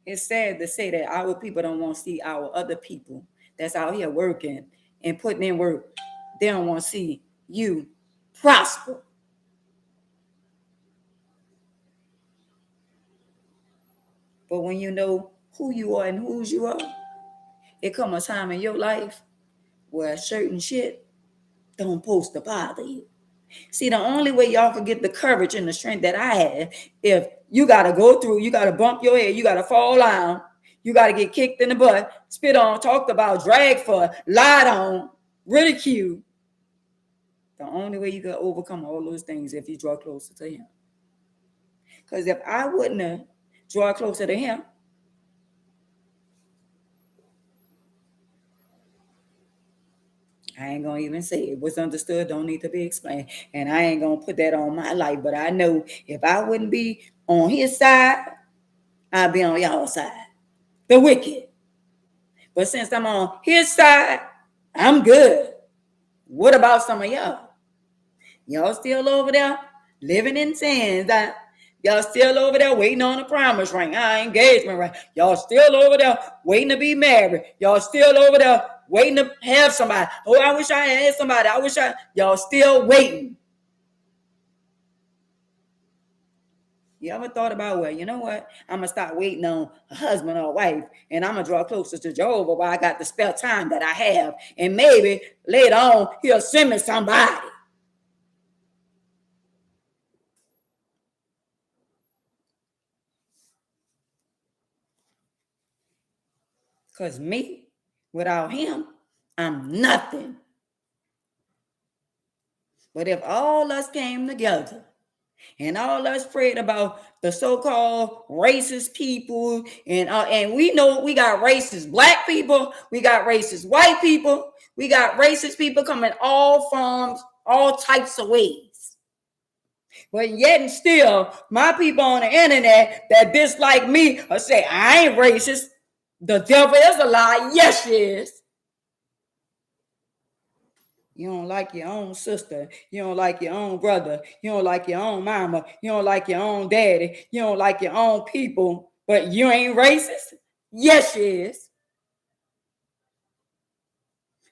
It's sad to say that our people don't want to see our other people that's out here working and putting in work. They don't want to see you prosper. But when you know who you are and whose you are, it comes a time in your life where certain shit don't supposed to bother you. See, the only way y'all can get the courage and the strength that I had, if you got to go through, you got to bump your head, you got to fall down, you got to get kicked in the butt, spit on, talked about, dragged for, lied on, ridiculed. The only way you can overcome all those things if you draw closer to him. Because if I wouldn't have drawn closer to him, I ain't gonna even say it. What's understood don't need to be explained. And I ain't gonna put that on my life. But I know if I wouldn't be on his side, I'd be on y'all's side. The wicked. But since I'm on his side, I'm good. What about some of y'all? Y'all still over there living in sins. Y'all still over there waiting on a promise ring, engagement ring. Y'all still over there waiting to be married. Y'all still over there waiting to have somebody. Oh, I wish I had somebody. Y'all still waiting. You ever thought about, well, you know what? I'm going to start waiting on a husband or a wife, and I'm going to draw closer to Jehovah while I got the spare time that I have. And maybe later on, he'll send me somebody. Because me, without him, I'm nothing. But if all us came together and all us prayed about the so-called racist people, and we know we got racist black people, we got racist white people, we got racist people coming all forms, all types of ways. But yet and still, my people on the internet that dislike me or say I ain't racist, the devil is a lie. Yes, she is. You don't like your own sister. You don't like your own brother. You don't like your own mama. You don't like your own daddy. You don't like your own people. But you ain't racist? Yes, she is.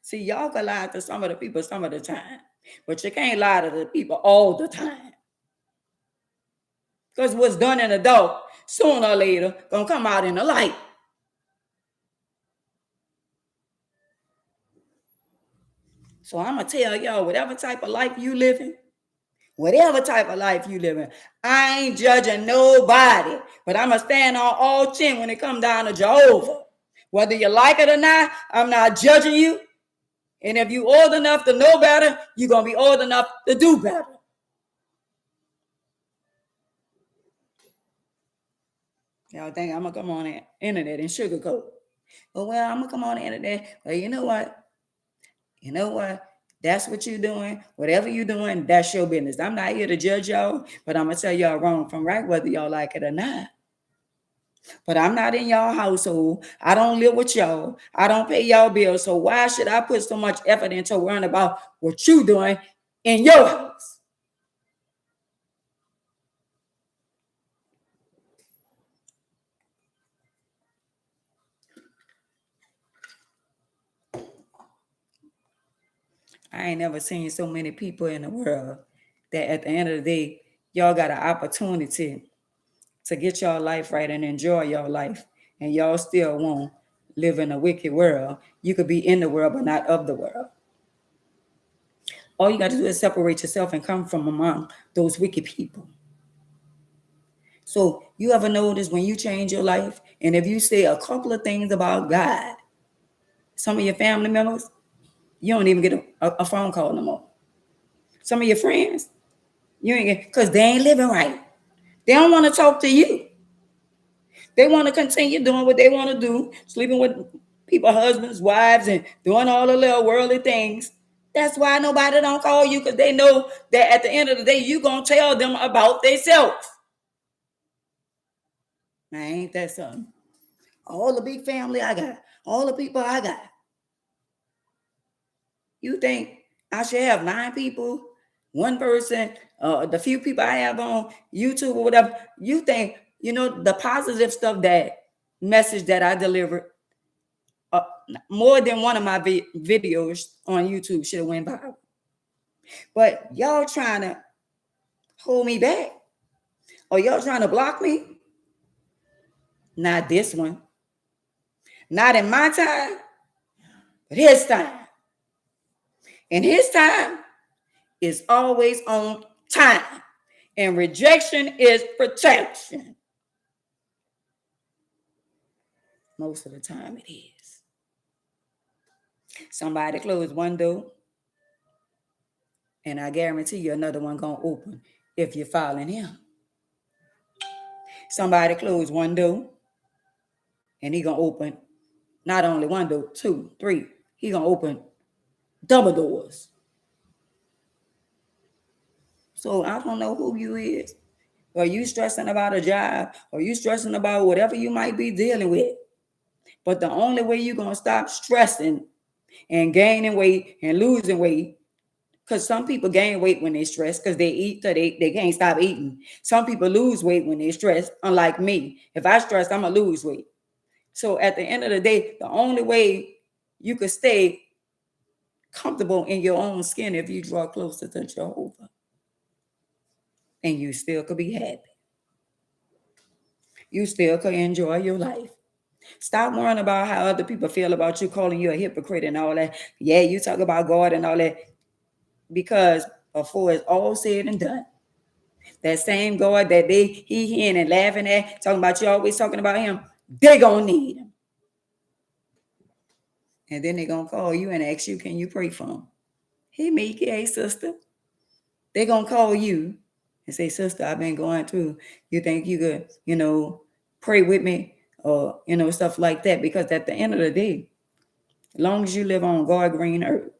See, y'all can lie to some of the people some of the time. But you can't lie to the people all the time. Because what's done in the dark, sooner or later, gonna come out in the light. So I'm going to tell y'all, whatever type of life you living, whatever type of life you living, I ain't judging nobody, but I'm going to stand on all 10 when it comes down to Jehovah. Whether you like it or not, I'm not judging you. And if you're old enough to know better, you're going to be old enough to do better. Y'all think I'm going to come on the internet and sugarcoat. Well, I'm going to come on the internet. Well, you know what? You know what? That's what you're doing. Whatever you're doing, that's your business. I'm not here to judge y'all, but I'm going to tell y'all wrong from right, whether y'all like it or not. But I'm not in y'all household. I don't live with y'all. I don't pay y'all bills. So why should I put so much effort into worrying about what you're doing in your house? I ain't never seen so many people in the world that at the end of the day, y'all got an opportunity to get y'all life right and enjoy your life. And y'all still won't live in a wicked world. You could be in the world, but not of the world. All you got to do is separate yourself and come from among those wicked people. So you ever notice when you change your life, and if you say a couple of things about God, some of your family members, you don't even get a phone call no more. Some of your friends, you ain't get, because they ain't living right. They don't want to talk to you. They want to continue doing what they want to do, sleeping with people, husbands, wives, and doing all the little worldly things. That's why nobody don't call you, because they know that at the end of the day, you're going to tell them about themselves. Now, ain't that something? All the big family I got, all the people I got. You think I should have 9 people, one person, the few people I have on YouTube or whatever? You think, the positive stuff, that message that I delivered, more than one of my videos on YouTube should have went viral. But y'all trying to hold me back, or y'all trying to block me? Not this one. Not in my time, but his time. And his time is always on time. And rejection is protection. Most of the time it is. Somebody close one door, and I guarantee you another one gonna open if you're following him. Somebody close one door, and he gonna open not only one door, 2, 3. He gonna open double doors. So I don't know who you is. Are you stressing about a job? Are you stressing about whatever you might be dealing with? But the only way you're gonna stop stressing and gaining weight and losing weight, because some people gain weight when they stress because they eat so they can't stop eating. Some people lose weight when they stress, unlike me. If I stress, I'm gonna lose weight. So at the end of the day, the only way you could stay comfortable in your own skin if you draw closer to Jehovah. And you still could be happy. You still could enjoy your life. Stop worrying about how other people feel about you, calling you a hypocrite and all that. Yeah, you talk about God and all that, because before it's all said and done, that same God that he hearing and laughing at, talking about you always talking about him, they gonna need him. And then they gonna call you and ask you, can you pray for him? Hey, Miki, hey, sister. They gonna call you and say, sister, I've been going through. You think you could, pray with me, or, stuff like that? Because at the end of the day, as long as you live on God green earth,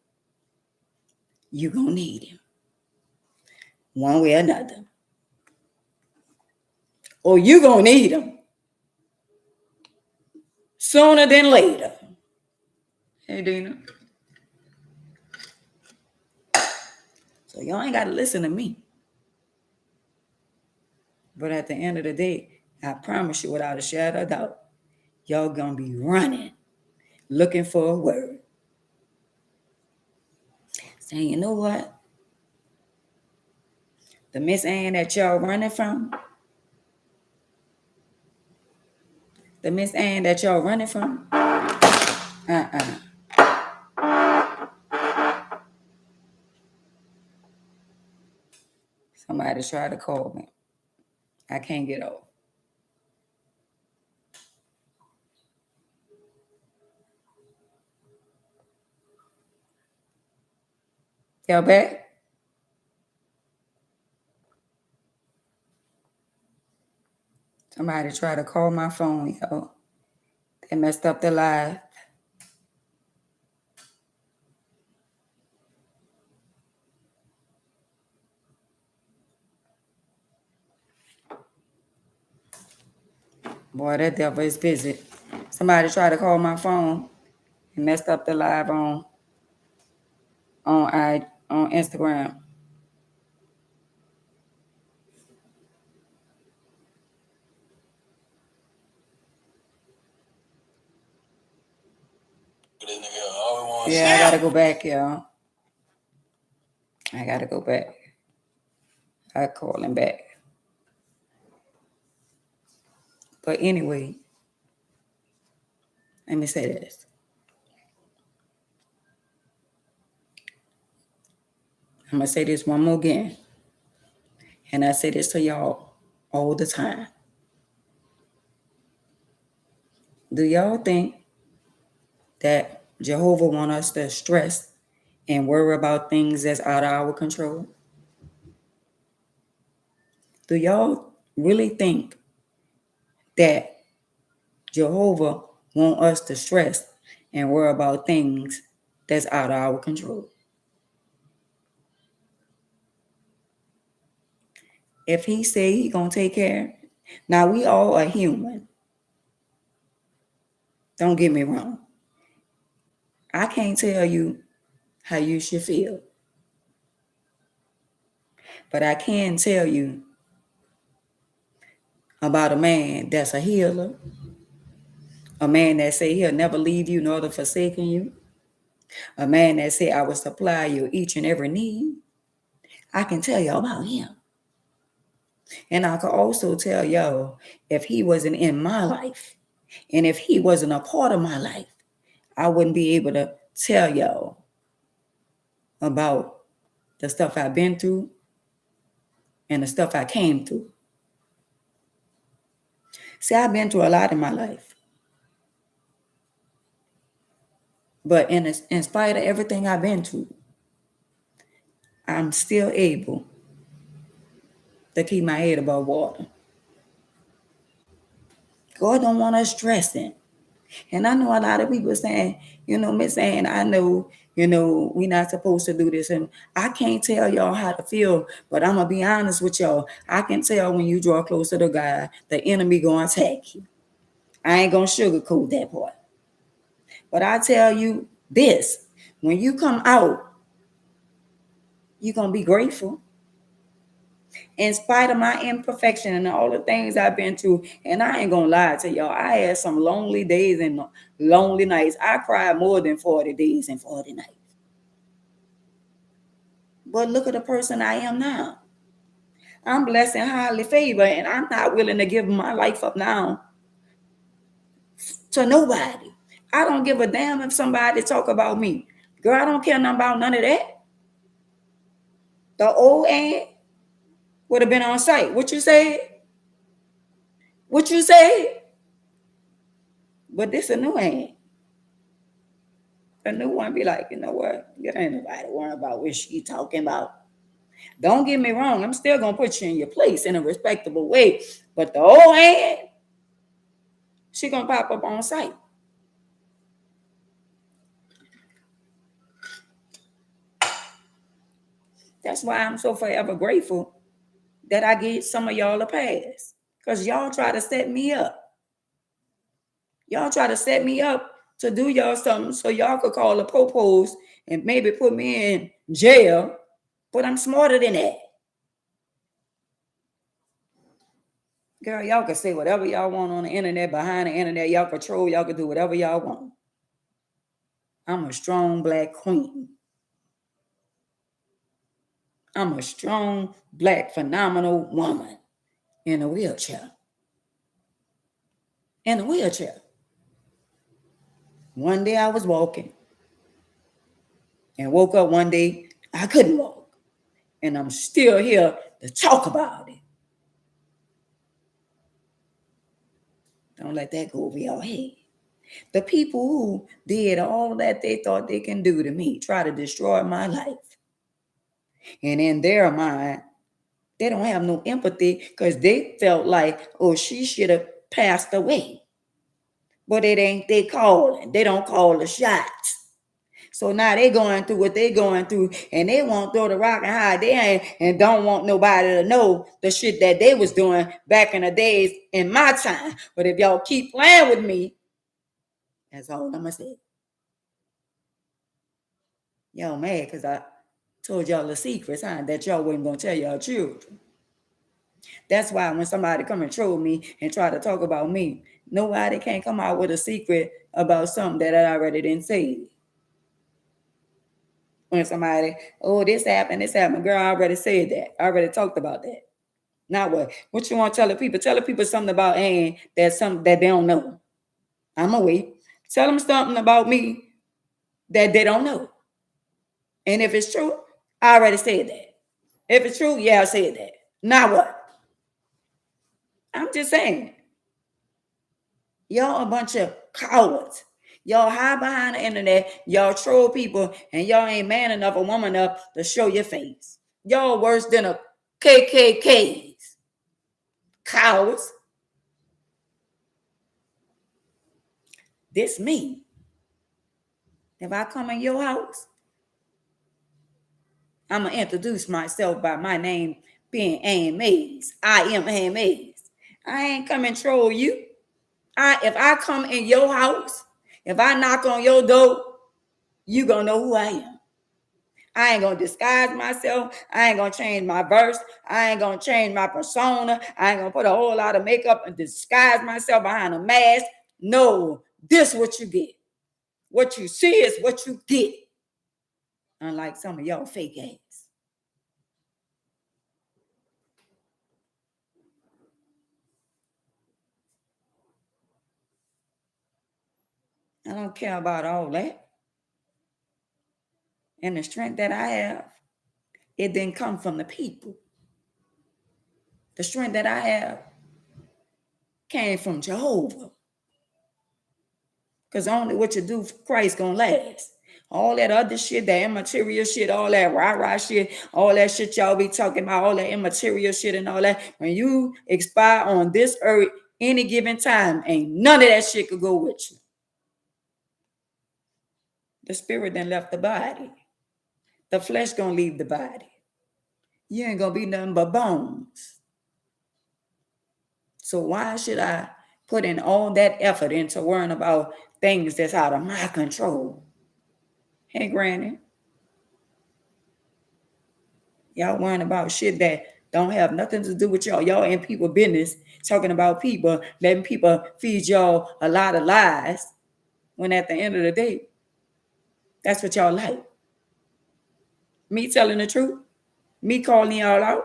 you gonna need him one way or another. Or you gonna need him sooner than later. Hey, Dina. So y'all ain't got to listen to me. But at the end of the day, I promise you without a shadow of doubt, y'all gonna be running, looking for a word. Saying, you know what? The Miss Ann that y'all running from, Somebody try to call me. I can't get off. Y'all back? Somebody try to call my phone, y'all. They messed up the live. Boy, that devil is busy. Somebody tried to call my phone and messed up the live on Instagram. Yeah, I gotta go back, y'all. I gotta go back. I call him back. But anyway, let me say this. I'm gonna say this one more again. And I say this to y'all all the time. Do y'all think that Jehovah want us to stress and worry about things that's out of our control? Do y'all really think that Jehovah want us to stress and worry about things that's out of our control? If he say he gonna take care, Now, we all are human. Don't get me wrong. I can't tell you how you should feel, but I can tell you about a man that's a healer, a man that say he'll never leave you nor forsaken you, a man that say I will supply your each and every need. I can tell y'all about him. And I could also tell y'all, if he wasn't in my life and if he wasn't a part of my life, I wouldn't be able to tell y'all about the stuff I've been through and the stuff I came through. See, I've been through a lot in my life. But in spite of everything I've been through, I'm still able to keep my head above water. God don't want us stressing. And I know a lot of people saying, Miss Ann, I know, we're not supposed to do this. And I can't tell y'all how to feel, but I'm going to be honest with y'all. I can tell when you draw closer to God, the enemy going to attack you. I ain't going to sugarcoat that part. But I tell you this, when you come out, you're going to be grateful. In spite of my imperfection and all the things I've been through, and I ain't going to lie to y'all, I had some lonely days and lonely nights. I cried more than 40 days and 40 nights. But look at the person I am now. I'm blessed and highly favored, and I'm not willing to give my life up now to nobody. I don't give a damn if somebody talk about me. Girl, I don't care nothing about none of that. The old aunt would have been on site. What you say? What you say? But this a new aunt. The new one be like, you know what? There ain't nobody worrying about what she talking about. Don't get me wrong. I'm still going to put you in your place in a respectable way. But the old aunt, she going to pop up on site. That's why I'm so forever grateful that I get some of y'all a pass. Because y'all try to set me up. Y'all try to set me up to do y'all something so y'all could call a propose and maybe put me in jail. But I'm smarter than that. Girl, y'all can say whatever y'all want on the internet, behind the internet. Y'all control, y'all can do whatever y'all want. I'm a strong Black queen. I'm a strong Black phenomenal woman in a wheelchair. In a wheelchair. One day I was walking and woke up one day I couldn't walk. And I'm still here to talk about it. Don't let that go over your head. The people who did all that they thought they can do to me, try to destroy my life. And in their mind, they don't have no empathy because they felt like, oh, she should have passed away. But it ain't they calling. They don't call the shots. So now they going through what they going through, and they won't throw the rock and hide their hand and don't want nobody to know the shit that they was doing back in the days in my time. But if y'all keep playing with me, that's all I'm gonna say. Y'all mad because I told y'all the secrets, huh? That y'all wasn't gonna tell y'all children. That's why when somebody come and troll me and try to talk about me, nobody can come out with a secret about something that I already didn't say. When somebody, oh, this happened, girl, I already said that. I already talked about that. Now what you want to tell the people? Tell the people something about Ann that's something that they don't know. I'm gonna wait. Tell them something about me that they don't know. And if it's true, I already said that. If it's true, yeah, I said that. Now what? I'm just saying. Y'all a bunch of cowards. Y'all hide behind the internet. Y'all troll people, and y'all ain't man enough or woman enough to show your face. Y'all worse than a KKKs. Cowards. This me. If I come in your house, I'm going to introduce myself by my name being Ann Mays. I am Ann Mays. I ain't come and troll you. If I come in your house, if I knock on your door, you gonna know who I am. I ain't gonna disguise myself. I ain't gonna change my verse. I ain't gonna change my persona. I ain't gonna put a whole lot of makeup and disguise myself behind a mask. No, this what you get. What you see is what you get. Unlike some of y'all fake ass. I don't care about all that. And the strength that I have, it didn't come from the people. The strength that I have came from Jehovah. Because only what you do for Christ gonna last. All that other shit, that immaterial shit, all that rah-rah shit, all that shit y'all be talking about, all that immaterial shit and all that. When you expire on this earth any given time, ain't none of that shit could go with you. The spirit then left the body. The flesh gonna leave the body. You ain't gonna be nothing but bones. So why should I put in all that effort into worrying about things that's out of my control? Hey, Granny. Y'all worrying about shit that don't have nothing to do with y'all. Y'all in people business, talking about people, letting people feed y'all a lot of lies, when at the end of the day, that's what y'all like. Me telling the truth, me calling y'all out.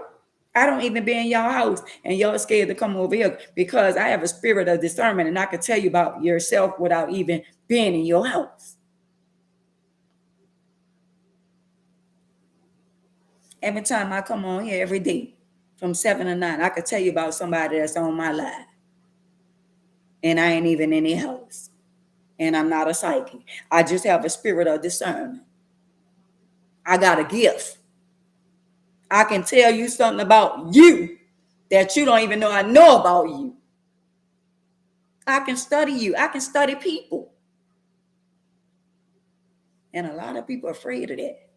I don't even be in y'all house and y'all scared to come over here because I have a spirit of discernment and I can tell you about yourself without even being in your house. Every time I come on here every day from 7 to 9, I could tell you about somebody that's on my life. And I ain't even in their house. And I'm not a psychic. I just have a spirit of discernment. I got a gift. I can tell you something about you that you don't even know I know about you. I can study you. I can study people. And a lot of people are afraid of that.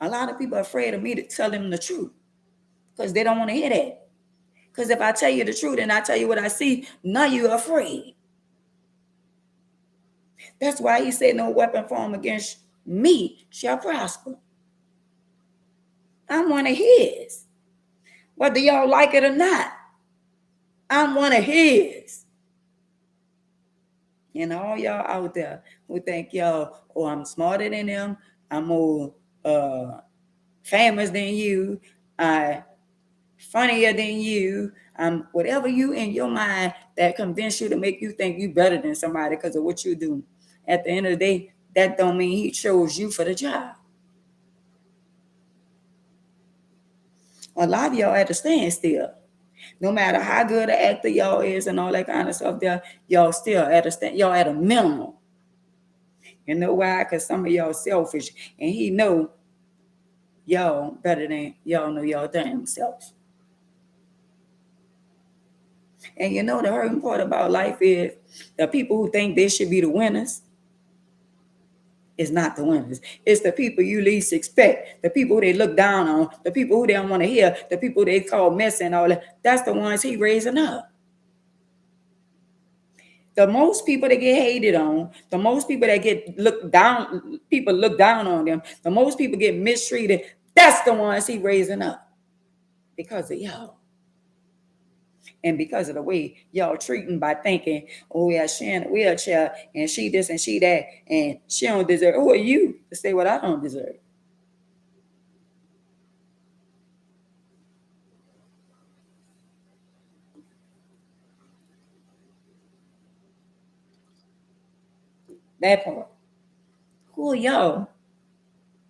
A lot of people are afraid of me to tell them the truth because they don't want to hear that. Because if I tell you the truth and I tell you what I see, now you're afraid. That's why he said no weapon formed against me shall prosper. I'm one of his. Whether y'all like it or not, I'm one of his. And all y'all out there who think y'all, oh, I'm smarter than them, I'm more famous than you, I funnier than you, whatever you in your mind that convince you to make you think you better than somebody because of what you do. At the end of the day, that don't mean he chose you for the job. A lot of y'all at a standstill. No matter how good an actor y'all is and all that kind of stuff, there, y'all still at a stand. Y'all at a minimum. You know why? Because some of y'all selfish, and he know y'all better than y'all know y'all damn selves. And you know the hurting part about life is the people who think they should be the winners is not the winners. It's the people you least expect, the people who they look down on, the people who they don't want to hear, the people they call mess and all that. That's the ones he raising up. The most people that get hated on, the most people that get looked down, people look down on them, the most people get mistreated, that's the ones he raising up because of y'all. And because of the way y'all treating by thinking, oh yeah, she in a wheelchair and she this and she that, and she don't deserve. Who are you to say what I don't deserve? That part. Who are y'all?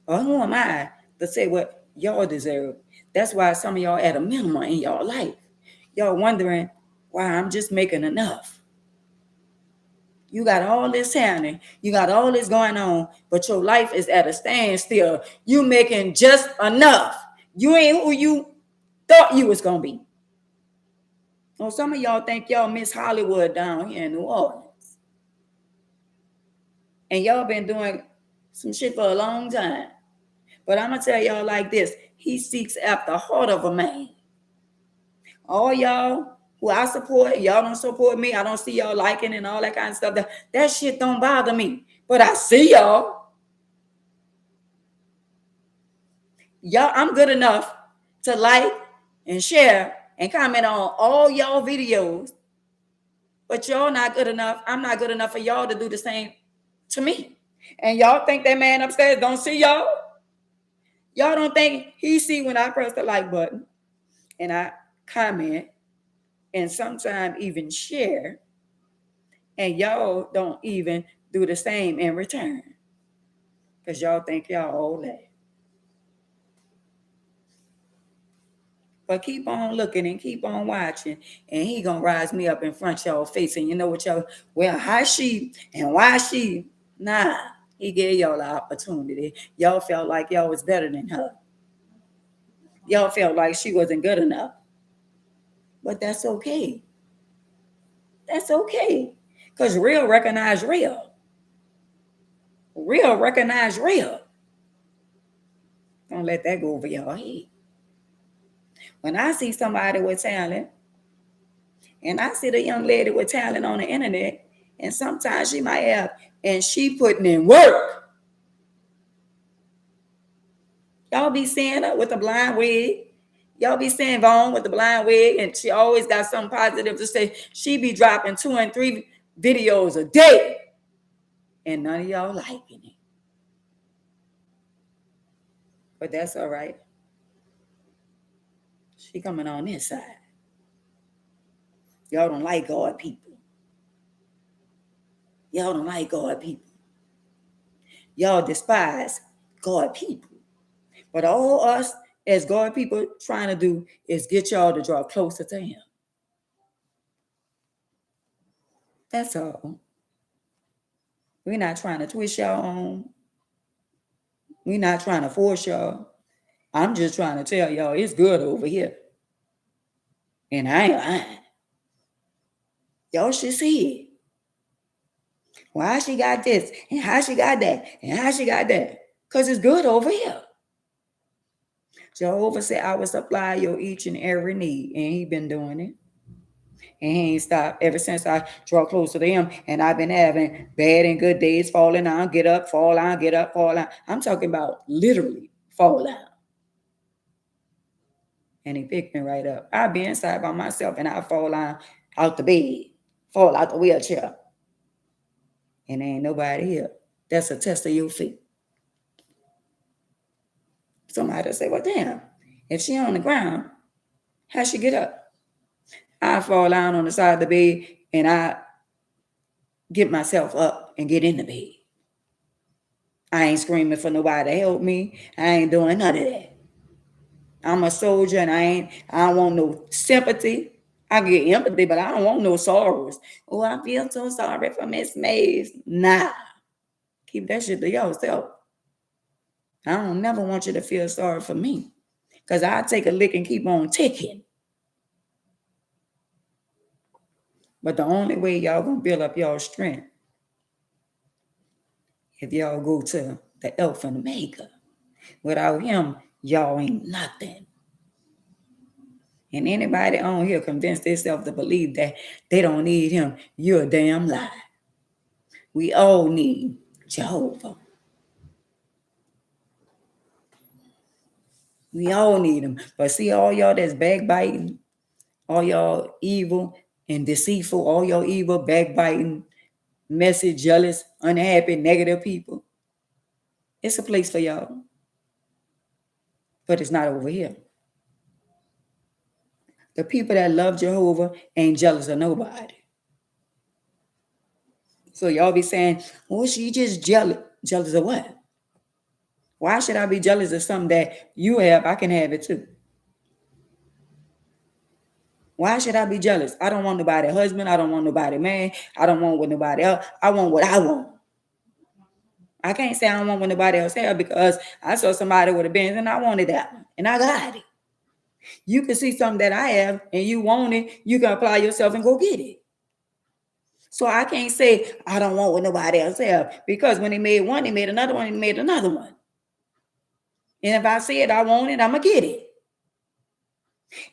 Or who am I to say what y'all deserve? That's why some of y'all at a minimum in y'all life. Y'all wondering why I'm just making enough. You got all this happening. You got all this going on, but your life is at a standstill. You making just enough. You ain't who you thought you was going to be. Well, some of y'all think y'all Miss Hollywood down here in New Orleans. And y'all been doing some shit for a long time. But I'm going to tell y'all like this. He seeks after the heart of a man. All y'all who I support, y'all don't support me. I don't see y'all liking and all that kind of stuff. That shit don't bother me. But I see y'all. Y'all, I'm good enough to like and share and comment on all y'all videos. But y'all not good enough. I'm not good enough for y'all to do the same to me. And y'all think that man upstairs don't see y'all? Y'all don't think he see when I press the like button and I comment and sometimes even share, and y'all don't even do the same in return because y'all think y'all all that. But keep on looking and keep on watching, and he gonna rise me up in front of y'all face. And you know what, y'all? Well, how she and why she? Nah, he gave y'all the opportunity. Y'all felt like y'all was better than her. Y'all felt like she wasn't good enough. But that's okay. That's okay. Because real recognize real. Real recognize real. Don't let that go over your head. When I see somebody with talent, and I see the young lady with talent on the internet, and sometimes she might have, and she putting in work. Y'all be seeing her with a blind wig. Y'all be seeing Vaughn with the blind wig, and she always got something positive to say. She be dropping 2 and 3 videos a day, and none of y'all liking it. But that's all right. She coming on this side. Y'all don't like God people. Y'all don't like God people. Y'all despise God people. But all us as God people trying to do is get y'all to draw closer to him. That's all. We're not trying to twist y'all on. We're not trying to force y'all. I'm just trying to tell y'all it's good over here. And I ain't lying. Y'all should see it. Why she got this and how she got that and how she got that. Because it's good over here. Jehovah said, I will supply your each and every need. And he been doing it. And he ain't stopped ever since I draw closer to him. And I've been having bad and good days, falling down, get up, fall down, get up, fall down. I'm talking about literally fall down. And he picked me right up. I'll be inside by myself and I fall down out the bed, fall out the wheelchair. And ain't nobody here. That's a test of your faith. Somebody say, well, damn, if she on the ground, how she get up? I fall down on the side of the bed and I get myself up and get in the bed. I ain't screaming for nobody to help me. I ain't doing none of that. I'm a soldier and I don't want no sympathy. I get empathy, but I don't want no sorrows. Oh, I feel so sorry for Miss Mays. Nah. Keep that shit to yourself. I don't never want you to feel sorry for me. Because I'll take a lick and keep on ticking. But the only way y'all gonna build up y'all strength if y'all go to the Alpha and Omega. Without him, y'all ain't nothing. And anybody on here convince themselves to believe that they don't need him, you're a damn lie. We all need Jehovah. We all need him. But see, all y'all that's backbiting, all y'all evil and deceitful, all y'all evil, backbiting, messy, jealous, unhappy, negative people, it's a place for y'all. But it's not over here. The people that love Jehovah ain't jealous of nobody. So y'all be saying, oh, she just jealous. Jealous of what? Why should I be jealous of something that you have? I can have it too. Why should I be jealous? I don't want nobody husband. I don't want nobody man. I don't want what nobody else. I want what I want. I can't say I don't want what nobody else have because I saw somebody with a Benz and I wanted that one. And I got it. You can see something that I have and you want it. You can apply yourself and go get it. So I can't say I don't want what nobody else have because when he made one, he made another one, he made another one. And if I say it, I want it, I'm going to get it.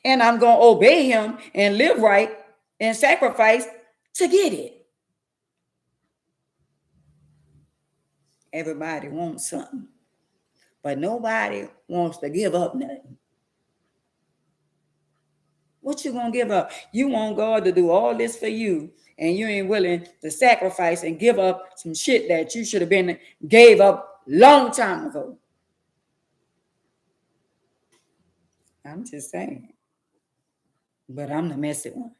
And I'm going to obey him and live right and sacrifice to get it. Everybody wants something, but nobody wants to give up nothing. What you going to give up? You want God to do all this for you, and you ain't willing to sacrifice and give up some shit that you should have been gave up long time ago. I'm just saying. But I'm the messy one.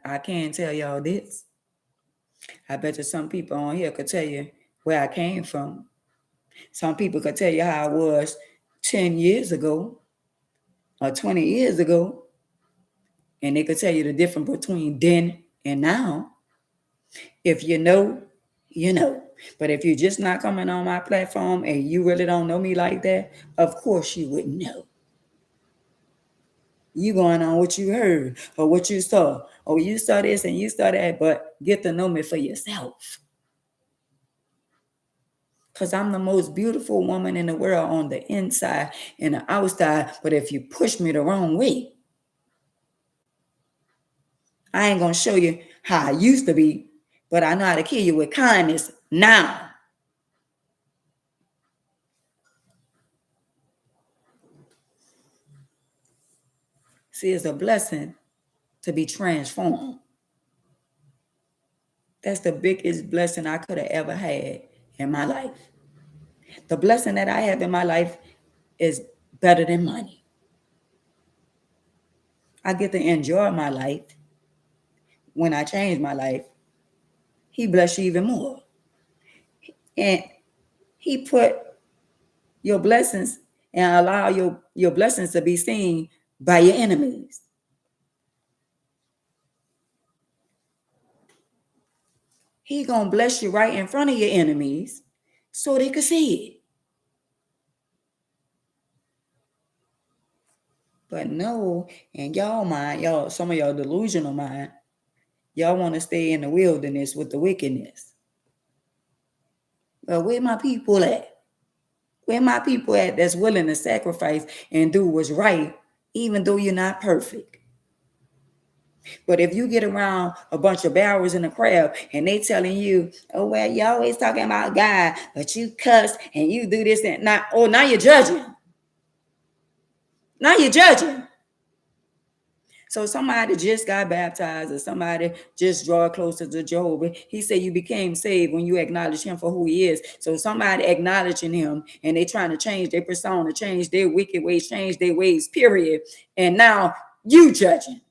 I can't tell y'all this. I bet you some people on here could tell you where I came from. Some people could tell you how I was 10 years ago or 20 years ago. And they could tell you the difference between then and now. If you know, you know. But if you're just not coming on my platform and you really don't know me like that, of course you wouldn't know. You going on what you heard or what you saw. Oh, you saw this and you saw that, but get to know me for yourself. Because I'm the most beautiful woman in the world on the inside and the outside. But if you push me the wrong way, I ain't going to show you how I used to be, but I know how to kill you with kindness now. See, it's a blessing to be transformed. That's the biggest blessing I could have ever had in my life. The blessing that I have in my life is better than money. I get to enjoy my life. When I change my life, he bless you even more. And he put your blessings and allow your blessings to be seen by your enemies. He gonna bless you right in front of your enemies so they can see it. But no, and y'all mind, y'all, some of y'all delusional mind, y'all want to stay in the wilderness with the wickedness. But where my people at? Where my people at that's willing to sacrifice and do what's right, even though you're not perfect? But if you get around a bunch of barrels in the crowd and they telling you, oh, well, you always talking about God, but you cuss and you do this and not, oh, now you're judging. Now you're judging. So somebody just got baptized or somebody just draw closer to Jehovah. He said you became saved when you acknowledge him for who he is. So somebody acknowledging him and they trying to change their persona, change their wicked ways, change their ways, period. And now you judging.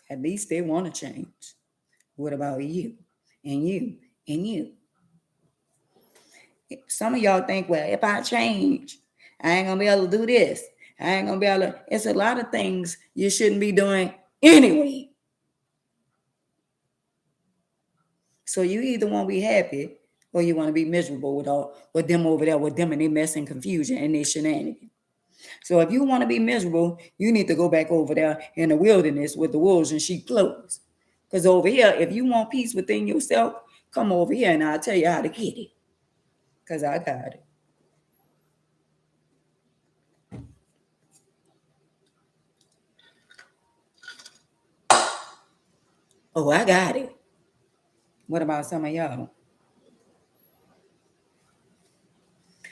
At least they want to change. What about you and you and you? Some of y'all think, well, if I change, I ain't going to be able to do this. I ain't going to be able to. It's a lot of things you shouldn't be doing anyway. So you either want to be happy or you want to be miserable with them over there, with them and their mess and confusion and their shenanigans. So if you want to be miserable, you need to go back over there in the wilderness with the wolves and sheep clothes. Because over here, if you want peace within yourself, come over here and I'll tell you how to get it. Because I got it. Oh, I got it. What about some of y'all?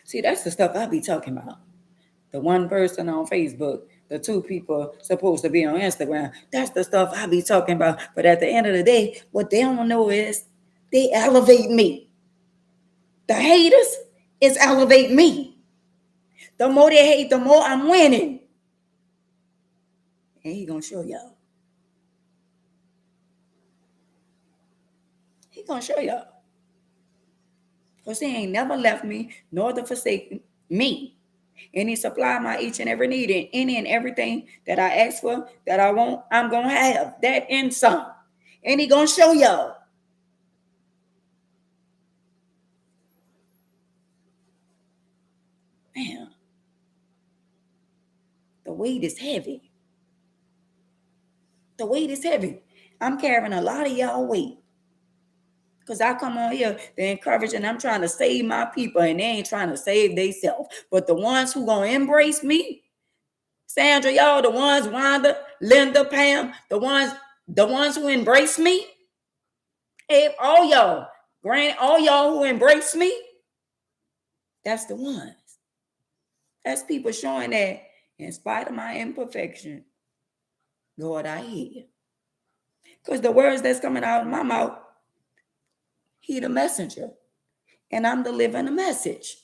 See, that's the stuff I be talking about. The one person on Facebook, the two people supposed to be on Instagram. That's the stuff I be talking about. But at the end of the day, what they don't know is they elevate me. The haters is elevate me. The more they hate, the more I'm winning. And he gonna show y'all. He gonna show y'all. Because he ain't never left me, nor to forsake me. And he supply my each and every need and any and everything that I ask for, that I want, I'm going to have. That and some. And he going to show y'all. Man, the weight is heavy. The weight is heavy. I'm carrying a lot of y'all weight. Because I come on here to encourage, and I'm trying to save my people, and they ain't trying to save themselves. But the ones who gonna embrace me, Sandra, y'all, the ones, Wanda, Linda, Pam, the ones who embrace me, hey, all y'all, granted, all y'all who embrace me, that's the ones. That's people showing that in spite of my imperfection, Lord, I hear. Because the words that's coming out of my mouth, he the messenger, and I'm delivering a message.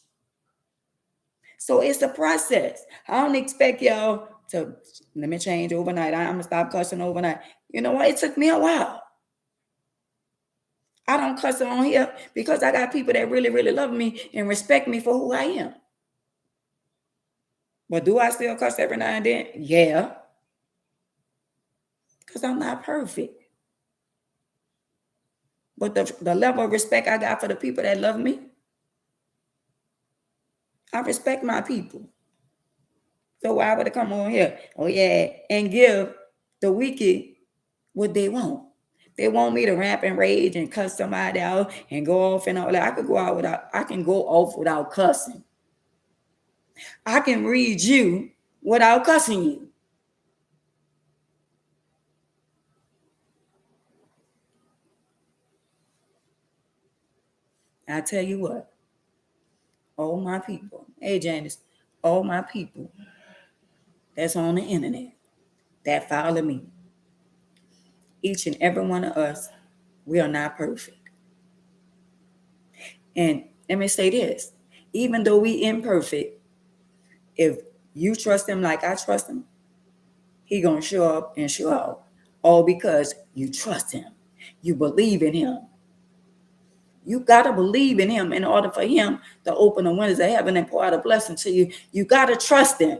So it's a process. I don't expect y'all to, let me change overnight. I'm going to stop cussing overnight. You know what? It took me a while. I don't cuss on here because I got people that really, really love me and respect me for who I am. But do I still cuss every now and then? Yeah. Because I'm not perfect. But the level of respect I got for the people that love me, I respect my people. So why would I come on here? Oh, yeah, and give the wicked what they want. They want me to rant and rage and cuss somebody out and go off and all that. I can go off without cussing. I can read you without cussing you. I tell you what, all my people, hey Janice, all my people that's on the internet that follow me, each and every one of us, we are not perfect. And let me say this, even though we imperfect, if you trust him like I trust him, he gonna show up and show out. All because you trust him. You believe in him. You gotta believe in him in order for him to open the windows of heaven and pour out a blessing to you. You gotta trust him.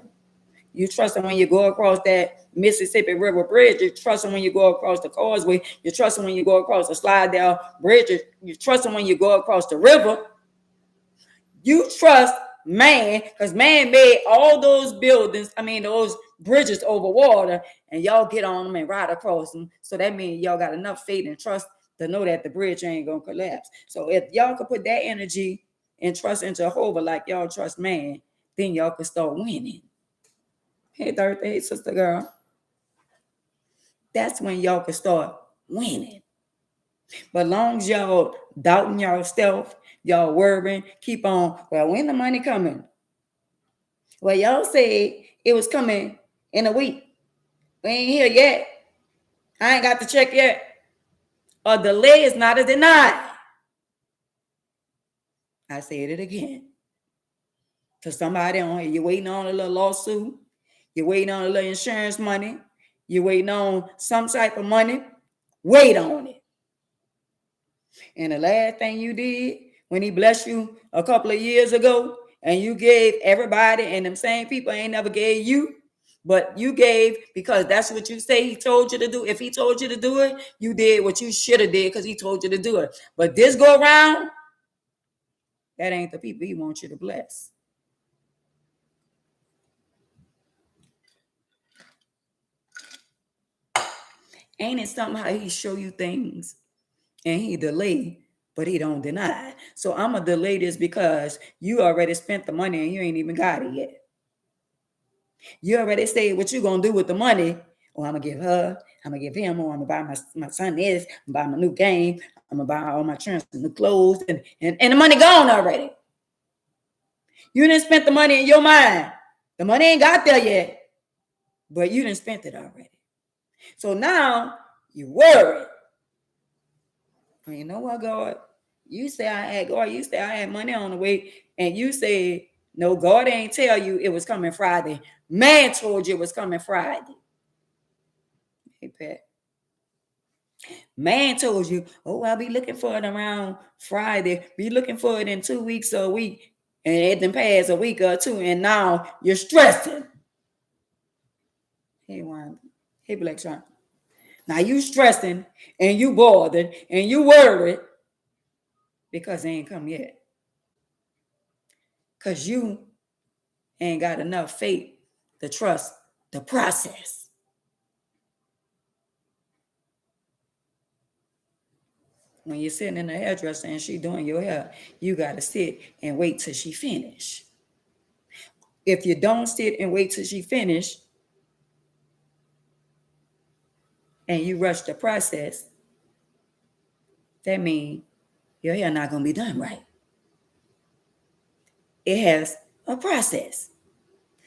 You trust him when you go across that Mississippi River Bridge. You trust him when you go across the causeway. You trust him when you go across the Slidell Bridge. You trust him when you go across the river. You trust man, because man made all those buildings, those bridges over water, and y'all get on them and ride across them. So that means y'all got enough faith and trust to know that the bridge ain't gonna collapse. So if y'all could put that energy and trust in Jehovah like y'all trust man, then y'all could start winning. Hey, Thursday, sister girl. That's when y'all could start winning. But long as y'all doubting yourself, y'all worrying, keep on, well, when the money coming? Well, y'all said it was coming in a week. We ain't here yet. I ain't got the check yet. A delay is not a deny. I said it again. To somebody on here, you're waiting on a little lawsuit. You're waiting on a little insurance money. You're waiting on some type of money. Wait on it. And the last thing you did when he blessed you a couple of years ago, and you gave everybody, and them same people ain't never gave you, but you gave because that's what you say he told you to do. If he told you to do it, you did what you should have did because he told you to do it. But this go around, that ain't the people he wants you to bless. Ain't it something how he show you things and he delay, but he don't deny? So I'm going to delay this because you already spent the money and you ain't even got it yet. You already said what you going to do with the money. Oh, I'm going to give her, I'm going to give him, or I'm going to buy my son this, I'm going to buy my new game, I'm going to buy all my children some new clothes, and the money gone already. You didn't spend the money in your mind. The money ain't got there yet, but you didn't spend it already. So now you worry. Well, you know what, God? You say I had money on the way, and you said, no, God ain't tell you it was coming Friday. Man told you it was coming Friday. Hey, Pat. Man told you, oh, I'll be looking for it around Friday. Be looking for it in 2 weeks or a week. And it done passed a week or two, and now you're stressing. Hey, Wanda. Hey, Black Sean. Now you stressing, and you bothered, and you worried because they ain't come yet. Because you ain't got enough faith to trust the process. When you're sitting in the hairdresser and she doing your hair, you got to sit and wait till she finish. If you don't sit and wait till she finish and you rush the process, that means your hair not going to be done right. It has a process.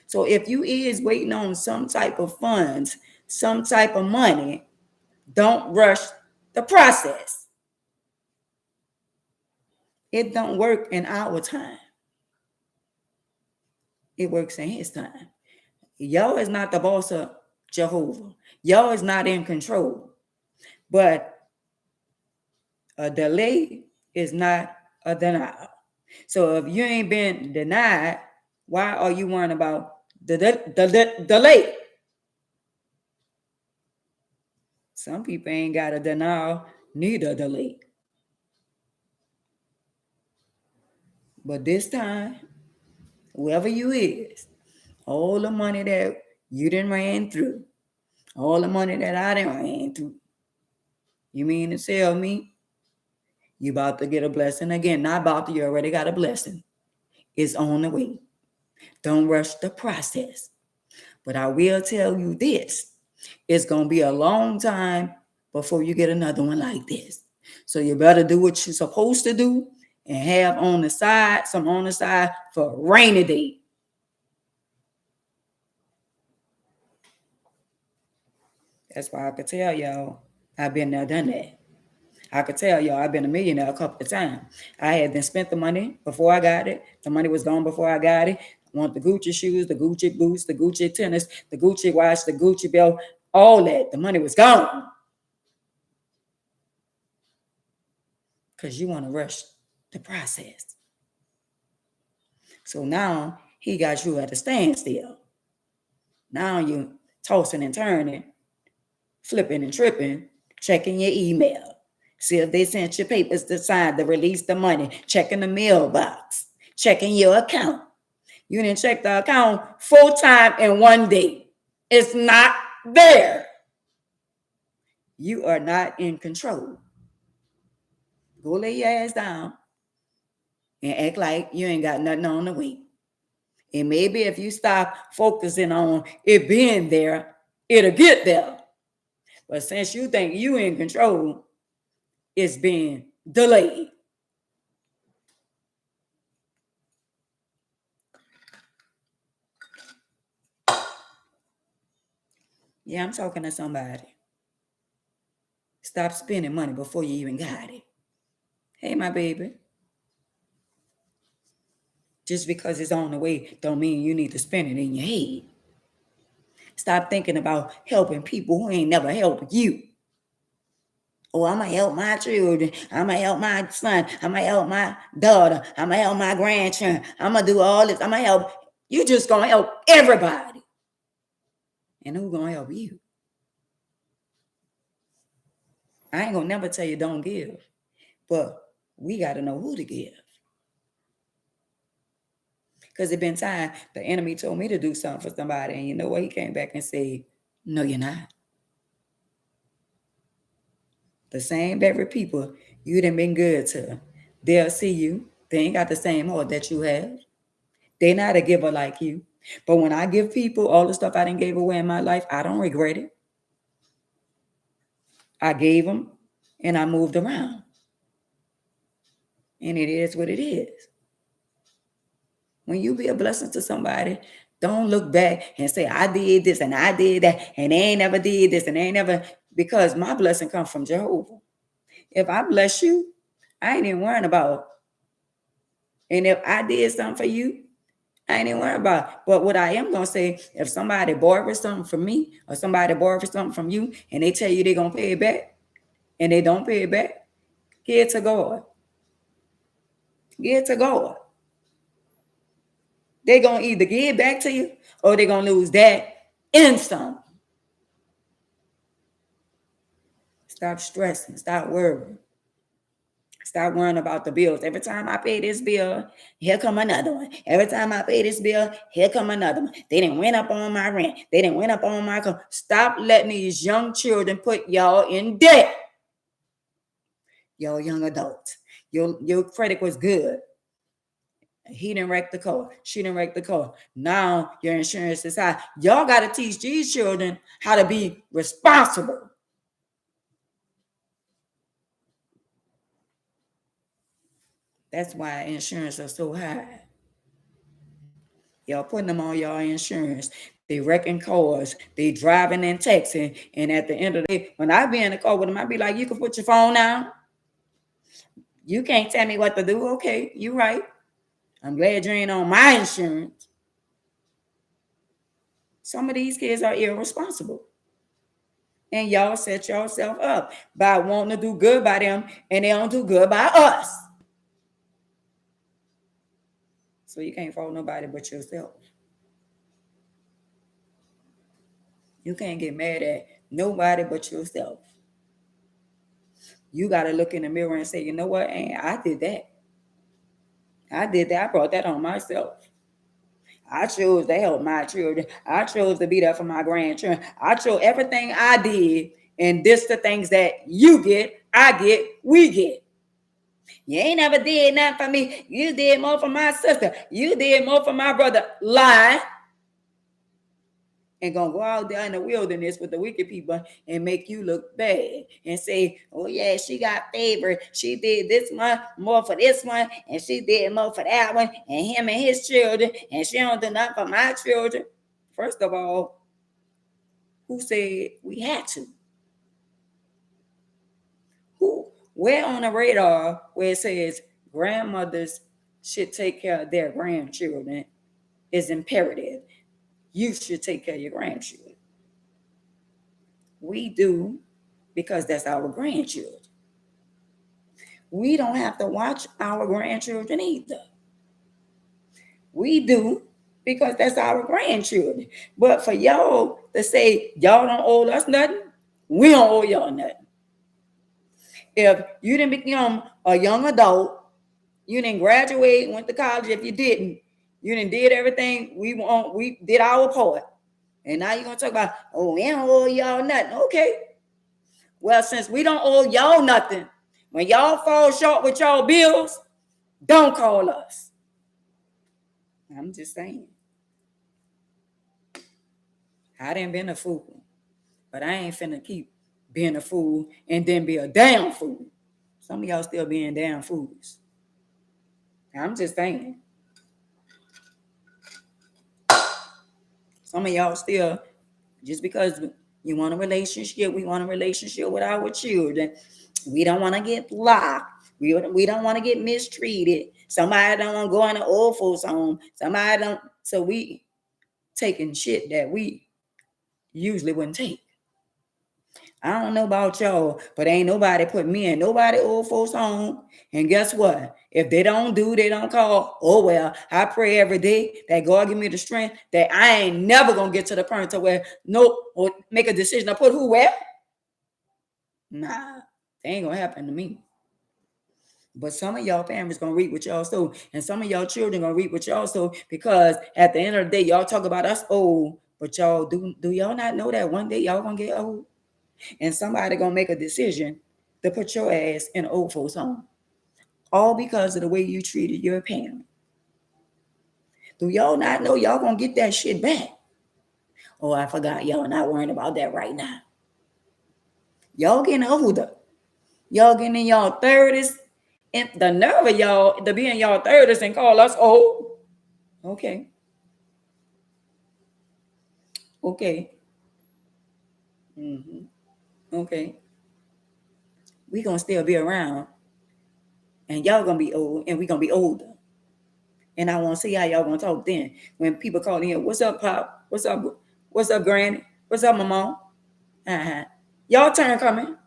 So if you is waiting on some type of funds, some type of money, don't rush the process. It don't work in our time. It works in his time. Y'all is not the boss of Jehovah. Y'all is not in control. But a delay is not a denial. So if you ain't been denied, why are you worrying about the delay? Some people ain't got a denial, neither a delay. But this time, whoever you is, all the money that you done ran through, all the money that I done ran through, you mean to tell me you about to get a blessing again? Not about to, you already got a blessing. It's on the way. Don't rush the process. But I will tell you this, it's going to be a long time before you get another one like this. So you better do what you're supposed to do and have on the side, some on the side for a rainy day. That's why I could tell y'all I've been there, done that. I could tell y'all I've been a millionaire a couple of times. I had then spent the money before I got it. The money was gone before I got it. I want the Gucci shoes, the Gucci boots, the Gucci tennis, the Gucci watch, the Gucci belt, all that. The money was gone. Because you want to rush the process. So now he got you at a standstill. Now you tossing and turning, flipping and tripping, checking your email. See if they sent you papers to sign to release the money, checking the mailbox, checking your account. You didn't check the account full time in one day. It's not there. You are not in control. Go lay your ass down and act like you ain't got nothing on the way. And maybe if you stop focusing on it being there, it'll get there. But since you think you in control, it's being delayed. Yeah, I'm talking to somebody. Stop spending money before you even got it. Hey, my baby. Just because it's on the way don't mean you need to spend it in your head. Stop thinking about helping people who ain't never helped you. Oh, I'm going to help my children. I'm going to help my son. I'm going to help my daughter. I'm going to help my grandchildren. I'm going to do all this. I'm going to help. You just going to help everybody. And who's going to help you? I ain't going to never tell you don't give. But we got to know who to give. Because it been time the enemy told me to do something for somebody. And you know what? He came back and said, no, you're not. The same very people you done been good to, they'll see you. They ain't got the same heart that you have. They not a giver like you. But when I give people all the stuff I done gave away in my life, I don't regret it. I gave them and I moved around. And it is what it is. When you be a blessing to somebody, don't look back and say, I did this and I did that, and they ain't never did this and they ain't never, because my blessing comes from Jehovah. If I bless you, I ain't even worrying about. And if I did something for you, I ain't even worrying about. But what I am going to say, if somebody borrows something from me or somebody borrows something from you and they tell you they're going to pay it back and they don't pay it back, give it to God. Give it to God. They're going to either give it back to you or they're going to lose that and some. Stop stressing. Stop worrying. Stop worrying about the bills. Every time I pay this bill, here come another one. Every time I pay this bill, here come another one. They didn't went up on my rent. They didn't went up on my. Stop letting these young children put y'all in debt. Y'all young adults. Your credit was good. He didn't wreck the car. She didn't wreck the car. Now your insurance is high. Y'all got to teach these children how to be responsible. That's why insurance are so high. Y'all putting them on y'all insurance. They wrecking cars. They driving and texting. And at the end of the day, when I be in the car with them, I be like, you can put your phone down. You can't tell me what to do. Okay, you right. I'm glad you ain't on my insurance. Some of these kids are irresponsible. And y'all set yourself up by wanting to do good by them, and they don't do good by us. So you can't fault nobody but yourself. You can't get mad at nobody but yourself. You got to look in the mirror and say, you know what, and I did that. I did that. I brought that on myself. I chose to help my children. I chose to be there for my grandchildren. I chose everything I did. And this the things that you get, I get, we get. You ain't never did nothing for me. You did more for my sister. You did more for my brother. Lie. And gonna go out there in the wilderness with the wicked people and make you look bad and say, oh yeah, she got favored. She did this one more for this one, and she did more for that one, and him and his children, and she don't do nothing for my children. First of all, who said we had to? Where on the radar where it says grandmothers should take care of their grandchildren is imperative. You should take care of your grandchildren. We do because that's our grandchildren. We don't have to watch our grandchildren either. We do because that's our grandchildren. But for y'all to say y'all don't owe us nothing, we don't owe y'all nothing. If you didn't become a young adult, you didn't graduate, went to college. If you didn't, you didn't did everything we want. We did our part. And now you're going to talk about, oh, we don't owe y'all nothing. Okay. Well, since we don't owe y'all nothing, when y'all fall short with y'all bills, don't call us. I'm just saying. I done been a fool, but I ain't finna keep being a fool and then be a damn fool. Some of y'all still being damn fools. I'm just saying. Some of y'all still, just because you want a relationship, we want a relationship with our children. We don't want to get blocked. We don't want to get mistreated. Somebody don't want to go in an old folks home. Somebody don't. So we taking shit that we usually wouldn't take. I don't know about y'all, but ain't nobody put me in nobody old folks home. And guess what? If they don't do, they don't call. Oh well, I pray every day that God give me the strength that I ain't never gonna get to the point to where or make a decision to put who where. Nah, that ain't gonna happen to me. But some of y'all families gonna reap what y'all sow, and some of y'all children gonna reap what y'all sow, because at the end of the day, y'all talk about us old, but y'all do y'all not know that one day y'all gonna get old? And somebody gonna make a decision to put your ass in an old folks home, all because of the way you treated your parent. Do y'all not know y'all gonna get that shit back? Oh, I forgot. Y'all not worrying about that right now. Y'all getting older. Y'all getting in y'all 30s. And the nerve of y'all to be in y'all 30s and call us old. Okay. Okay. Mm-hmm. Okay. We gonna still be around, and y'all gonna be old, and we gonna be older. And I want to see how y'all gonna talk then. When people call in, what's up, Pop? What's up? What's up, Granny? What's up, Mama? Uh-huh. Y'all turn coming.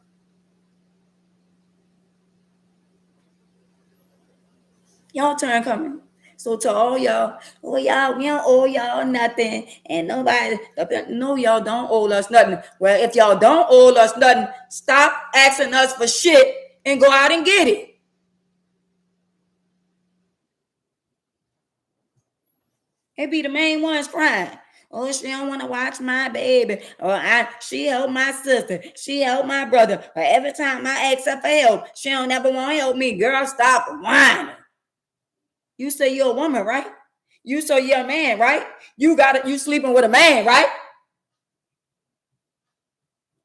Y'all turn coming. So to all y'all, oh y'all, we don't owe y'all nothing. And nobody, no, y'all don't owe us nothing. Well, if y'all don't owe us nothing, stop asking us for shit and go out and get it. It be the main ones crying. Oh, she don't want to watch my baby. Or she helped my sister. She helped my brother. But every time I ask her for help, she don't never want to help me. Girl, stop whining. You say you're a woman, right? You say you're a man, right? You sleeping with a man, right?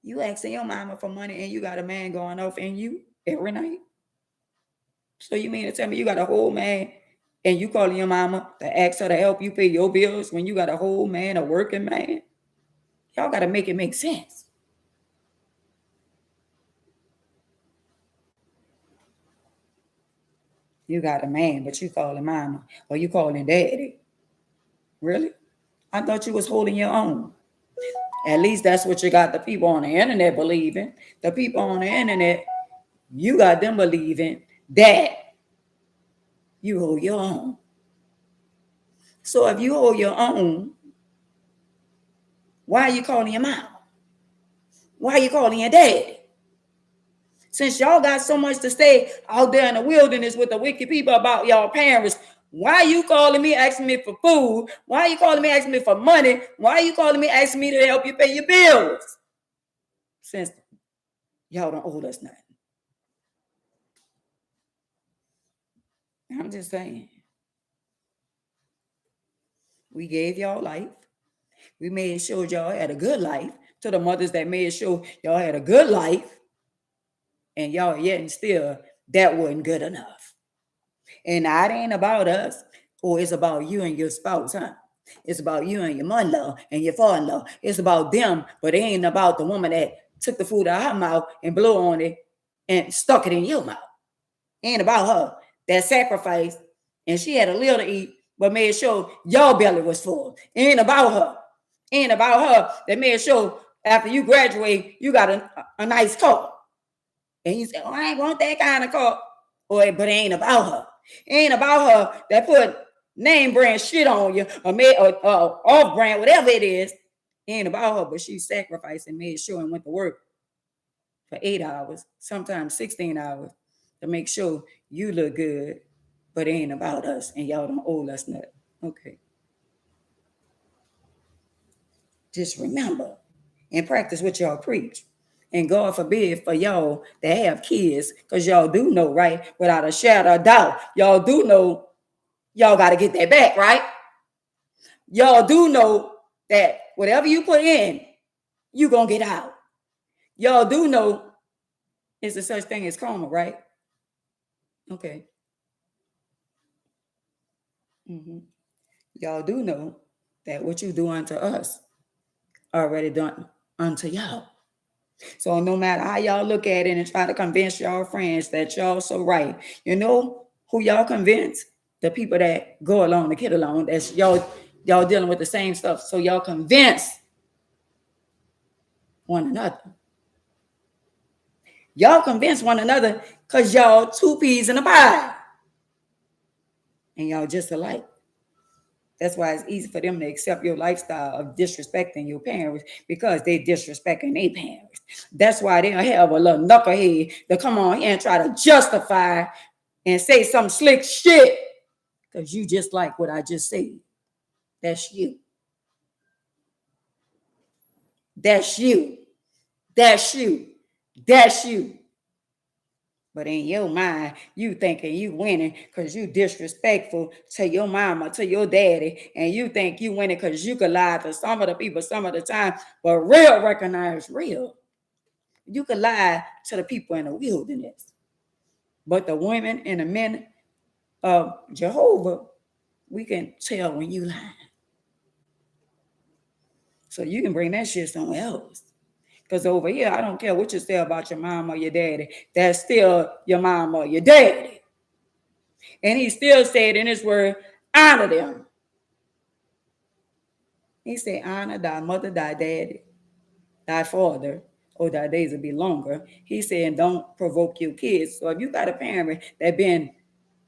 You asking your mama for money and you got a man going off in you every night. So you mean to tell me you got a whole man and you calling your mama to ask her to help you pay your bills when you got a whole man, a working man? Y'all got to make it make sense. You got a man, but you calling mama or you calling daddy. Really? I thought you was holding your own. At least that's what you got the people on the internet believing. The people on the internet, you got them believing that you hold your own. So if you hold your own, why are you calling your mama? Why are you calling your daddy? Since y'all got so much to say out there in the wilderness with the wicked people about y'all parents, why are you calling me asking me for food? Why are you calling me asking me for money? Why are you calling me asking me to help you pay your bills? Since y'all don't owe us nothing. I'm just saying. We gave y'all life. We made sure y'all had a good life. To the mothers that made sure y'all had a good life. And y'all yet and still, that wasn't good enough. And it ain't about us, or it's about you and your spouse, huh? It's about you and your mother-in-law and your father-in-law. It's about them, but it ain't about the woman that took the food out of her mouth and blew on it and stuck it in your mouth. It ain't about her that sacrificed and she had a little to eat, but made sure your belly was full. It ain't about her. It ain't about her that made sure after you graduate, you got a nice car. And you say, oh, I ain't want that kind of car. But it ain't about her. It ain't about her that put name brand shit on you or made or off brand, whatever it is. It ain't about her, but she sacrificed and made sure and went to work for 8 hours, sometimes 16 hours, to make sure you look good. But it ain't about us, and y'all don't owe us nothing. Okay. Just remember and practice what y'all preach. And God forbid for y'all that have kids, because y'all do know, right? Without a shadow of doubt, y'all do know y'all got to get that back, right? Y'all do know that whatever you put in, you going to get out. Y'all do know it's a such thing as karma, right? Okay. Mm-hmm. Y'all do know that what you do unto us already done unto y'all. So no matter how y'all look at it and try to convince y'all friends that y'all so right, you know who y'all convince? The people that go along to get along. That's y'all dealing with the same stuff. So y'all convince one another. Y'all convince one another because y'all two peas in a pie. And y'all just alike. That's why it's easy for them to accept your lifestyle of disrespecting your parents because they disrespecting their parents. That's why they don't have a little knucklehead to come on here and try to justify and say some slick shit because you just like what I just said. That's you. That's you. That's you. That's you. But in your mind, you thinking you winning because you disrespectful to your mama, to your daddy, and you think you winning because you could lie to some of the people some of the time, but real recognize real. You could lie to the people in the wilderness. But the women and the men of Jehovah, we can tell when you lie. So you can bring that shit somewhere else. Because over here, I don't care what you say about your mom or your daddy. That's still your mom or your daddy. And he still said in his word, honor them. He said, honor thy mother, thy daddy, thy father, or thy days will be longer. He said, don't provoke your kids. So if you got a parent that been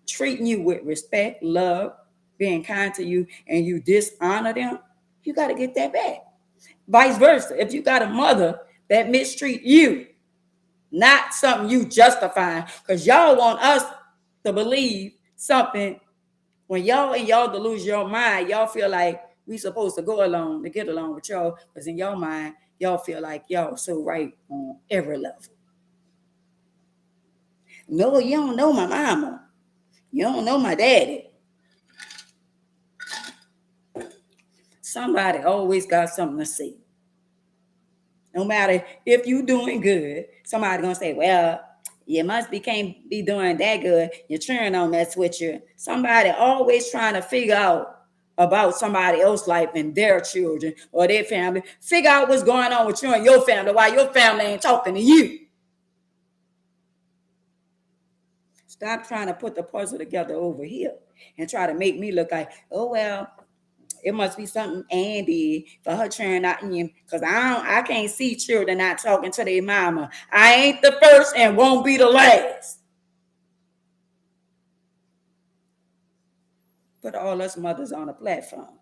treating you with respect, love, being kind to you, and you dishonor them, you got to get that back. Vice versa. If you got a mother that mistreat you, not something you justify, because y'all want us to believe something when y'all in y'all delusion your mind, y'all feel like We supposed to go along to get along with y'all, because in your mind, y'all feel like y'all so right on every level. No, you don't know my mama. You don't know my daddy. Somebody always got something to say. No matter if you doing good, somebody gonna say, well, you must be can't be doing that good. Your children don't mess with you. Somebody always trying to figure out about somebody else's life and their children or their family. Figure out what's going on with you and your family while your family ain't talking to you. Stop trying to put the puzzle together over here and try to make me look like, oh well, it must be something Andy for her children not in, because I can't see children not talking to their mama. I ain't the first and won't be the last. Put all us mothers on a platform.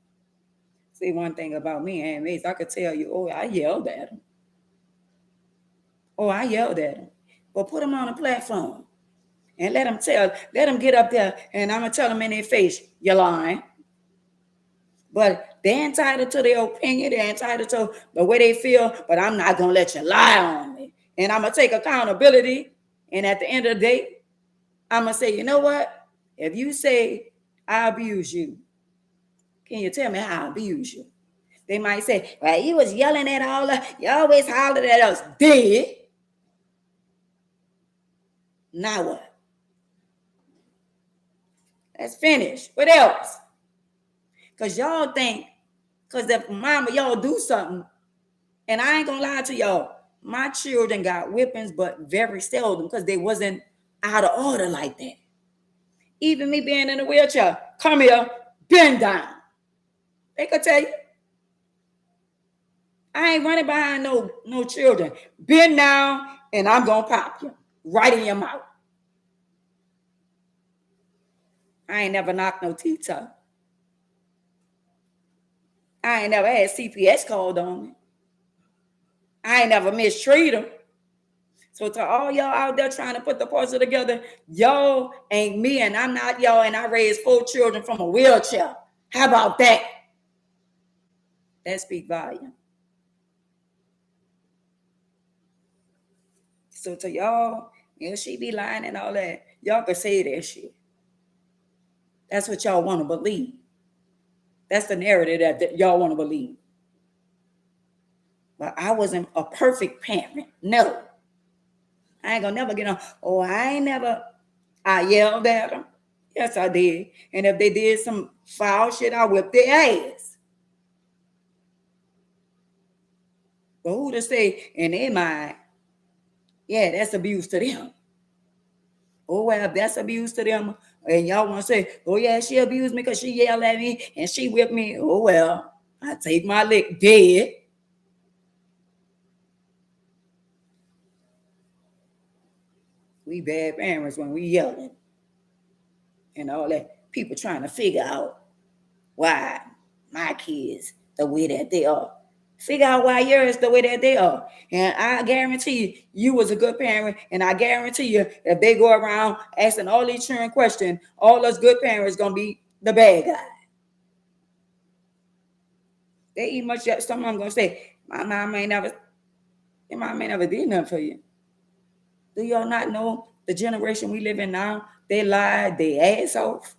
See, one thing about me and Mace, I could tell you, oh, I yelled at him. Oh, I yelled at him. But put them on a platform and let them get up there, and I'm gonna tell them in their face, you're lying. But they're entitled to their opinion. They're entitled to the way they feel. But I'm not going to let you lie on me. And I'm going to take accountability. And at the end of the day, I'm going to say, you know what? If you say I abuse you, can you tell me how I abuse you? They might say, well, you was yelling at all of, you always hollered at us. Did? Now what? Let's finish. What else? Because y'all think, because if mama, y'all do something, and I ain't gonna lie to y'all, my children got whippings, but very seldom, because they wasn't out of order like that. Even me being in a wheelchair, come here, bend down. They could tell you. I ain't running behind no children. Bend down, and I'm gonna pop you right in your mouth. I ain't never knocked no teeth out. I ain't never had CPS called on me. I ain't never mistreated them. So to all y'all out there trying to put the puzzle together, y'all ain't me and I'm not y'all, and I raised 4 children from a wheelchair. How about that? That speak volume. So to y'all, she be lying and all that, y'all can say that shit. That's what y'all want to believe. That's the narrative that y'all want to believe. But I wasn't a perfect parent. No. I ain't gonna never get on. Oh, I yelled at them. Yes, I did. And if they did some foul shit, I whipped their ass. But who to say in their mind, yeah, that's abuse to them. Oh, well, if that's abuse to them, and y'all want to say, oh, yeah, she abused me because she yelled at me and she whipped me. Oh, well, I take my lick dead. We bad parents when we yelling and all that. People trying to figure out why my kids the way that they are. Figure out why yours the way that they are. And I guarantee you was a good parent. And I guarantee you, if they go around asking all these children questions, all us good parents gonna be the bad guy. They eat much. Someone gonna say, my mom ain't never did nothing for you. Do y'all not know the generation we live in now? They lie their ass off.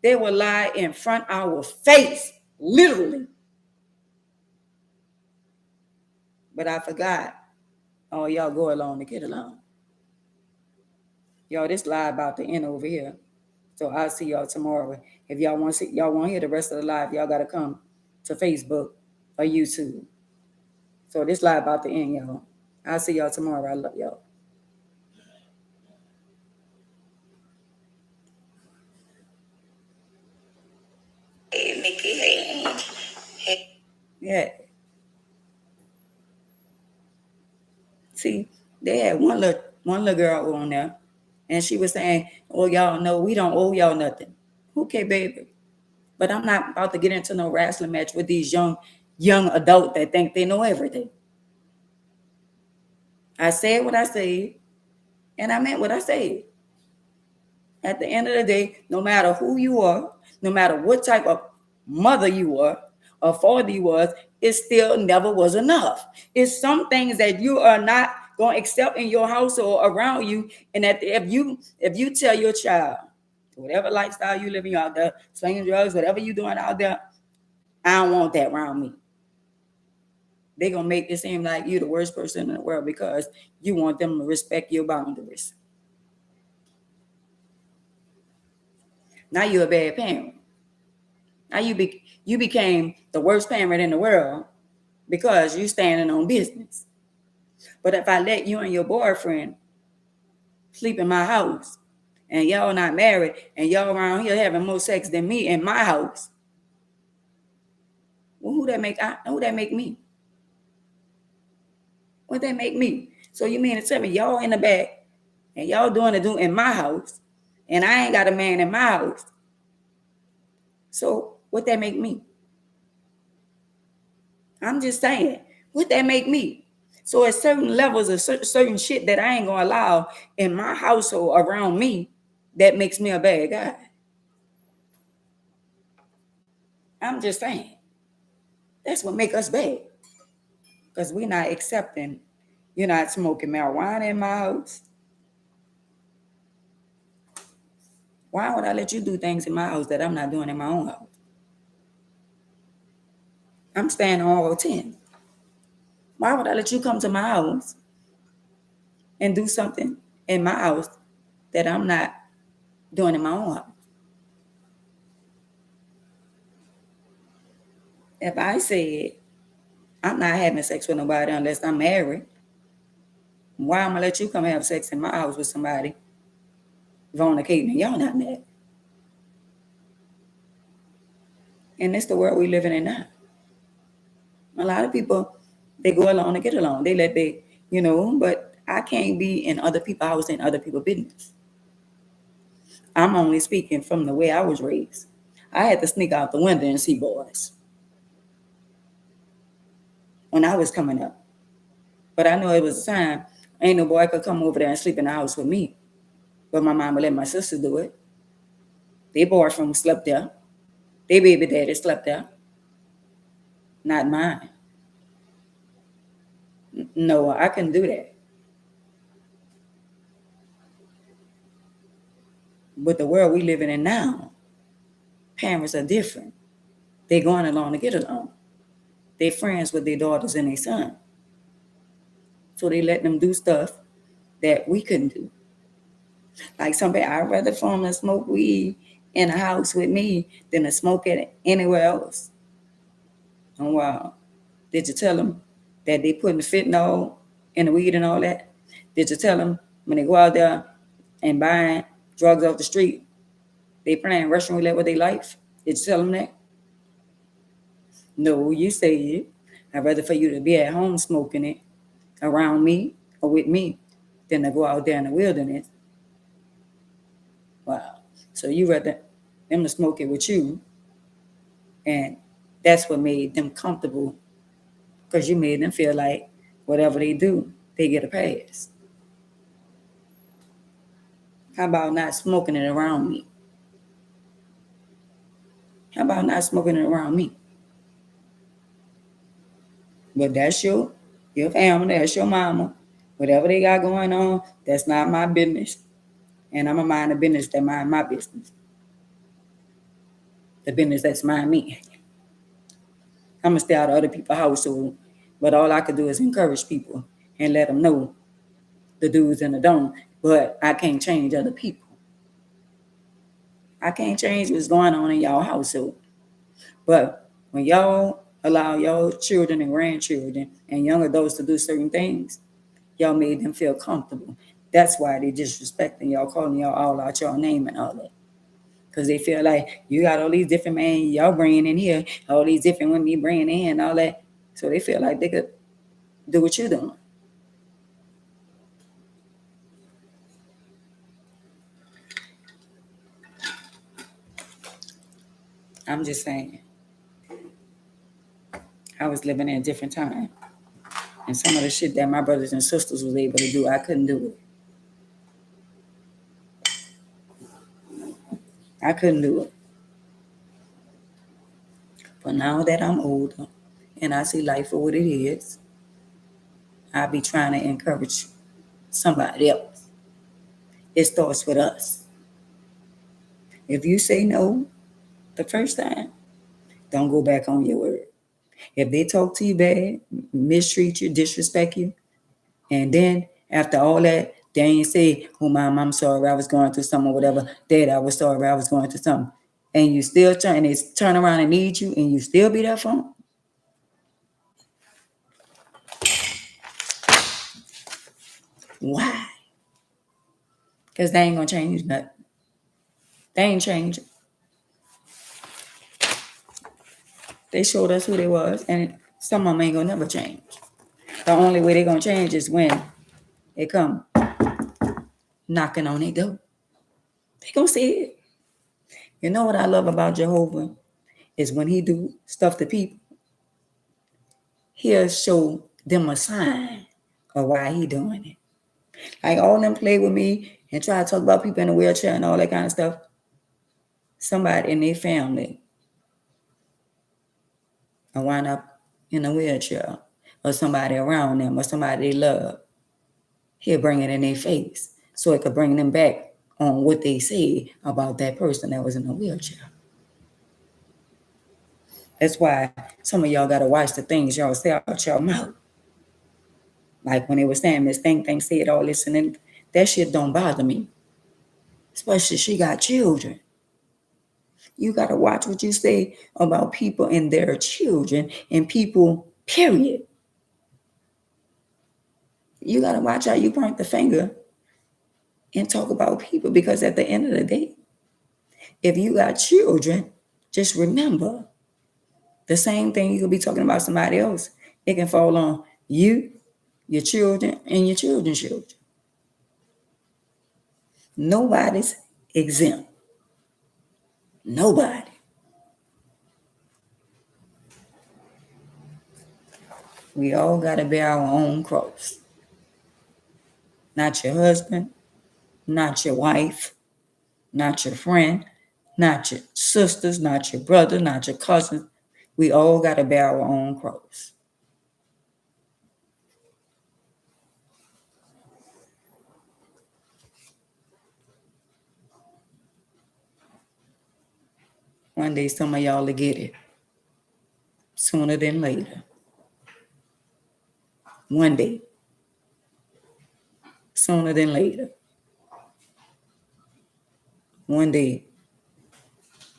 They will lie in front of our face, literally. But I forgot. Oh, y'all go along to get along. Y'all, this live about to end over here. So I'll see y'all tomorrow. If y'all want to hear the rest of the live, y'all gotta come to Facebook or YouTube. So this live about to end, y'all. I'll see y'all tomorrow. I love y'all. Hey, Mickey. Hey. Yeah. See, they had one little girl on there, and she was saying, "Oh, y'all know we don't owe y'all nothing." Okay, baby. But I'm not about to get into no wrestling match with these young adults that think they know everything. I said what I said, and I meant what I said. At the end of the day, no matter who you are, no matter what type of mother you are, or 40 was, it still never was enough. It's some things that you are not going to accept in your house or around you. And that if you tell your child, whatever lifestyle you living out there, slinging drugs, whatever you doing out there, I don't want that around me. They're going to make it seem like you're the worst person in the world because you want them to respect your boundaries. Now you're a bad parent. Now you became the worst parent in the world because you standing on business. But if I let you and your boyfriend sleep in my house and y'all not married and y'all around here having more sex than me in my house, well, who that make me? What that make me? So you mean to tell me y'all in the back and y'all doing in my house and I ain't got a man in my house? So what that make me? I'm just saying, what that make me? So at certain levels of certain shit that I ain't gonna allow in my household around me, that makes me a bad guy. I'm just saying. That's what make us bad. Because we're not accepting, you're not smoking marijuana in my house. Why would I let you do things in my house that I'm not doing in my own house? I'm staying on all 10. Why would I let you come to my house and do something in my house that I'm not doing in my own house? If I said I'm not having sex with nobody unless I'm married, why am I let you come have sex in my house with somebody fornicating and y'all not married? And it's the world we living in now. A lot of people, they go along to get along. They let but I can't be in other people's house and other people's business. I'm only speaking from the way I was raised. I had to sneak out the window and see boys when I was coming up. But I know it was a time, ain't no boy could come over there and sleep in the house with me. But my mom would let my sister do it. Their boyfriend slept there. Their baby daddy slept there. Not mine. No, I couldn't do that. But the world we living in now, parents are different. They going along to get along. They friends with their daughters and their son. So they let them do stuff that we couldn't do. Like somebody, I'd rather for them to smoke weed in a house with me than to smoke it anywhere else. Oh, wow. Did you tell them that they putting fentanyl in the weed and all that? Did you tell them when they go out there and buying drugs off the street, they playing Russian roulette with their life? Did you tell them that? No, you said I'd rather for you to be at home smoking it around me or with me than to go out there in the wilderness. Wow. So you rather them to smoke it with you, and that's what made them comfortable because you made them feel like whatever they do, they get a pass. How about not smoking it around me? How about not smoking it around me? But that's your family, that's your mama. Whatever they got going on, that's not my business. And I'm a mind the business that mind my business. The business that's mind me. I'm going to stay out of other people's household. But all I could do is encourage people and let them know the do's and the don'ts. But I can't change other people. I can't change what's going on in y'all household. But when y'all allow y'all children and grandchildren and young adults to do certain things, y'all made them feel comfortable. That's why they disrespecting y'all, calling y'all all out your name and all that. Because they feel like you got all these different men y'all bringing in here, all these different women you bringing in and all that. So they feel like they could do what you're doing. I'm just saying. I was living in a different time. And some of the shit that my brothers and sisters was able to do, I couldn't do it. I couldn't do it. For But now that I'm older and I see life for what it is, I be trying to encourage somebody else. It starts with us. If you say no the first time, don't go back on your word. If they talk to you bad, mistreat you, disrespect you, and then after all that, they ain't say, oh, Mom, I'm sorry I was going through something or whatever. Dad, I was sorry I was going through something. And you still turn around and need you and you still be there for them. Why? Because they ain't going to change nothing. They ain't changing. They showed us who they was, and some of them ain't going to never change. The only way they going to change is when they come knocking on their door. They going to see it. You know what I love about Jehovah is when he do stuff to people, he'll show them a sign of why he doing it. Like all them play with me and try to talk about people in a wheelchair and all that kind of stuff. Somebody in their family will wind up in a wheelchair, or somebody around them, or somebody they love. He'll bring it in their face so it could bring them back on what they say about that person that was in a wheelchair. That's why some of y'all got to watch the things y'all say out your mouth. Like when they were saying Miss Thing said all this, and then that shit don't bother me. Especially she got children. You got to watch what you say about people and their children and people, period. You got to watch how you point the finger and talk about people, because at the end of the day, if you got children, just remember the same thing you could be talking about somebody else. It can fall on you, your children, and your children's children. Nobody's exempt. Nobody. We all got to bear our own cross. Not your husband, not your wife, not your friend, not your sisters, not your brother, not your cousins. We all got to bear our own cross. One day some of y'all will get it. Sooner than later. One day. Sooner than later. One day.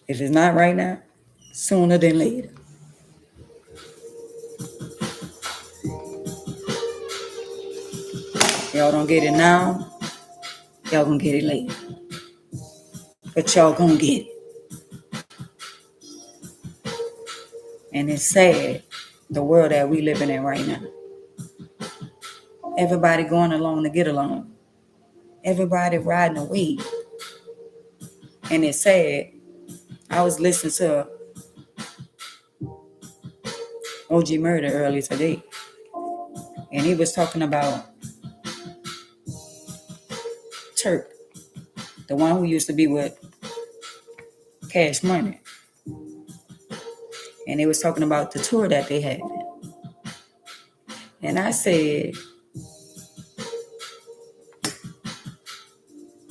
If it's not right now, sooner than later. Y'all don't get it now, y'all gonna get it later. But y'all gonna get it. And it's sad, the world that we living in right now. Everybody going along to get along. Everybody riding a wave. And it's sad. I was listening to OG Murder earlier today. And he was talking about Turk, the one who used to be with Cash Money. And they was talking about the tour that they had. And I said,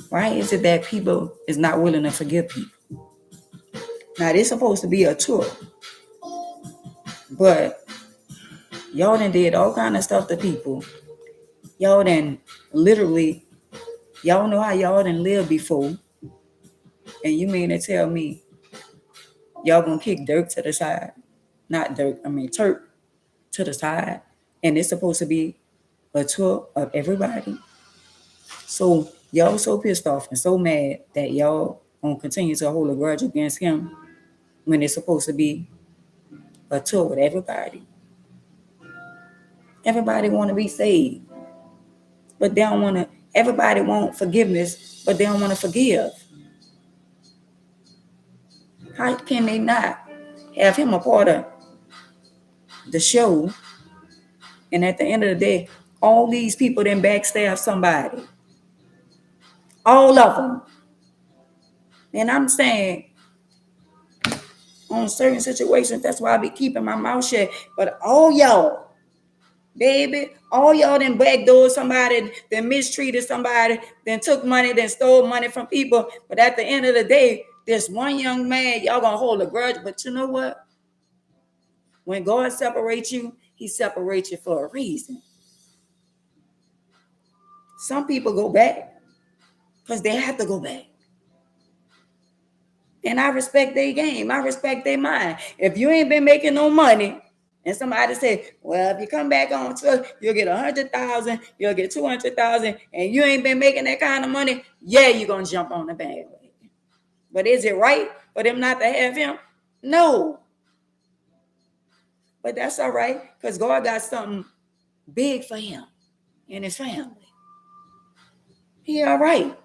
why is it that people is not willing to forgive people? Now, this supposed to be a tour. But y'all done did all kind of stuff to people. Y'all done literally, y'all know how y'all done lived before. And you mean to tell me y'all gonna kick Dirk to the side? Not Dirk, Turk to the side. And it's supposed to be a tour of everybody. So y'all so pissed off and so mad that y'all gonna continue to hold a grudge against him when it's supposed to be a tour with everybody. Everybody want to be saved, but they don't want to. Everybody want forgiveness, but they don't want to forgive. How can they not have him a part of the show? And at the end of the day, all these people then backstab somebody. All of them. And I'm saying, on certain situations. That's why I be keeping my mouth shut. But all y'all, baby, all y'all then backdoored somebody, then mistreated somebody, then took money, then stole money from people. But at the end of the day, this one young man, y'all gonna hold a grudge. But you know what? When God separates you, he separates you for a reason. Some people go back because they have to go back. And I respect their game. I respect their mind. If you ain't been making no money, and somebody say, well, if you come back on tour, you'll get 100,000, you'll get 200,000, and you ain't been making that kind of money, yeah, you're gonna jump on the bandwagon. But is it right for them not to have him? No. But that's all right, because God got something big for him and his family. He all right.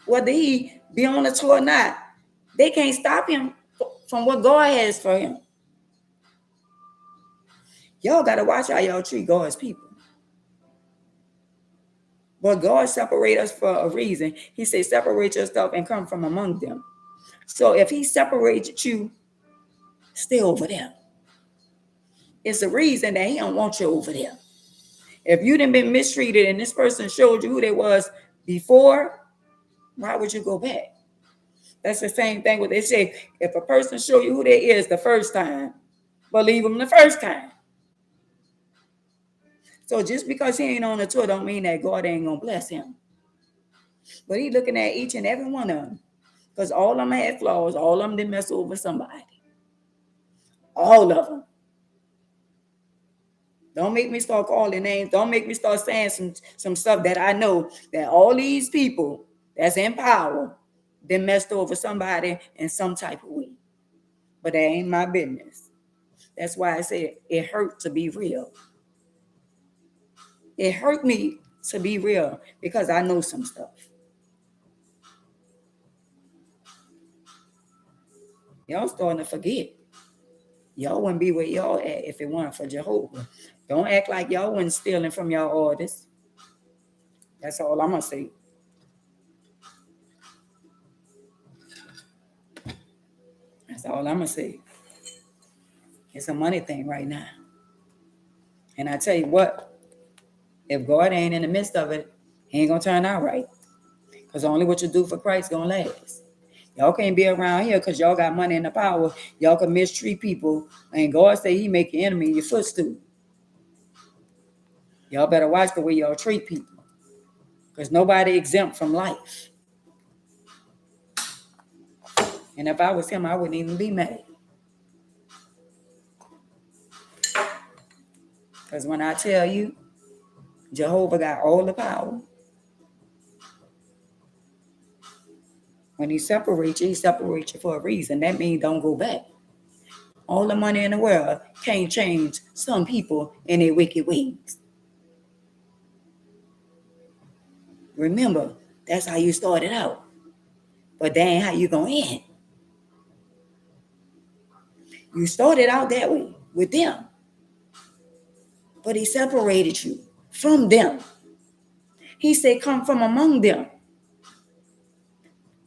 Whether he be on the tour or not, they can't stop him from what God has for him. Y'all got to watch how y'all treat God's people. But God separate us for a reason. He said, separate yourself and come from among them. So if he separated you, stay over there. It's a reason that he don't want you over there. If you done been mistreated and this person showed you who they was before, why would you go back? That's the same thing what they say. If a person show you who they is the first time, believe them the first time. So just because he ain't on the tour don't mean that God ain't gonna bless him. But he looking at each and every one of them. Because all of them had flaws. All of them didn't mess over somebody. All of them. Don't make me start calling names. Don't make me start saying some stuff that I know that all these people that's in power, they messed over somebody in some type of way. But that ain't my business. That's why I said it hurt to be real. It hurt me to be real because I know some stuff. Y'all starting to forget. Y'all wouldn't be where y'all at if it weren't for Jehovah. Don't act like y'all wasn't stealing from y'all orders. That's all I'm going to say. That's all I'm going to say. It's a money thing right now. And I tell you what, if God ain't in the midst of it, he ain't going to turn out right. Because only what you do for Christ going to last. Y'all can't be around here because y'all got money and the power. Y'all can mistreat people. And God say he make your enemy your footstool. Y'all better watch the way y'all treat people. Because nobody exempt from life. And if I was him, I wouldn't even be mad. Because when I tell you, Jehovah got all the power. When he separates you for a reason. That means don't go back. All the money in the world can't change some people in their wicked ways. Remember, that's how you started out. But that ain't how you gonna end. You started out that way with them. But he separated you from them. He said, come from among them.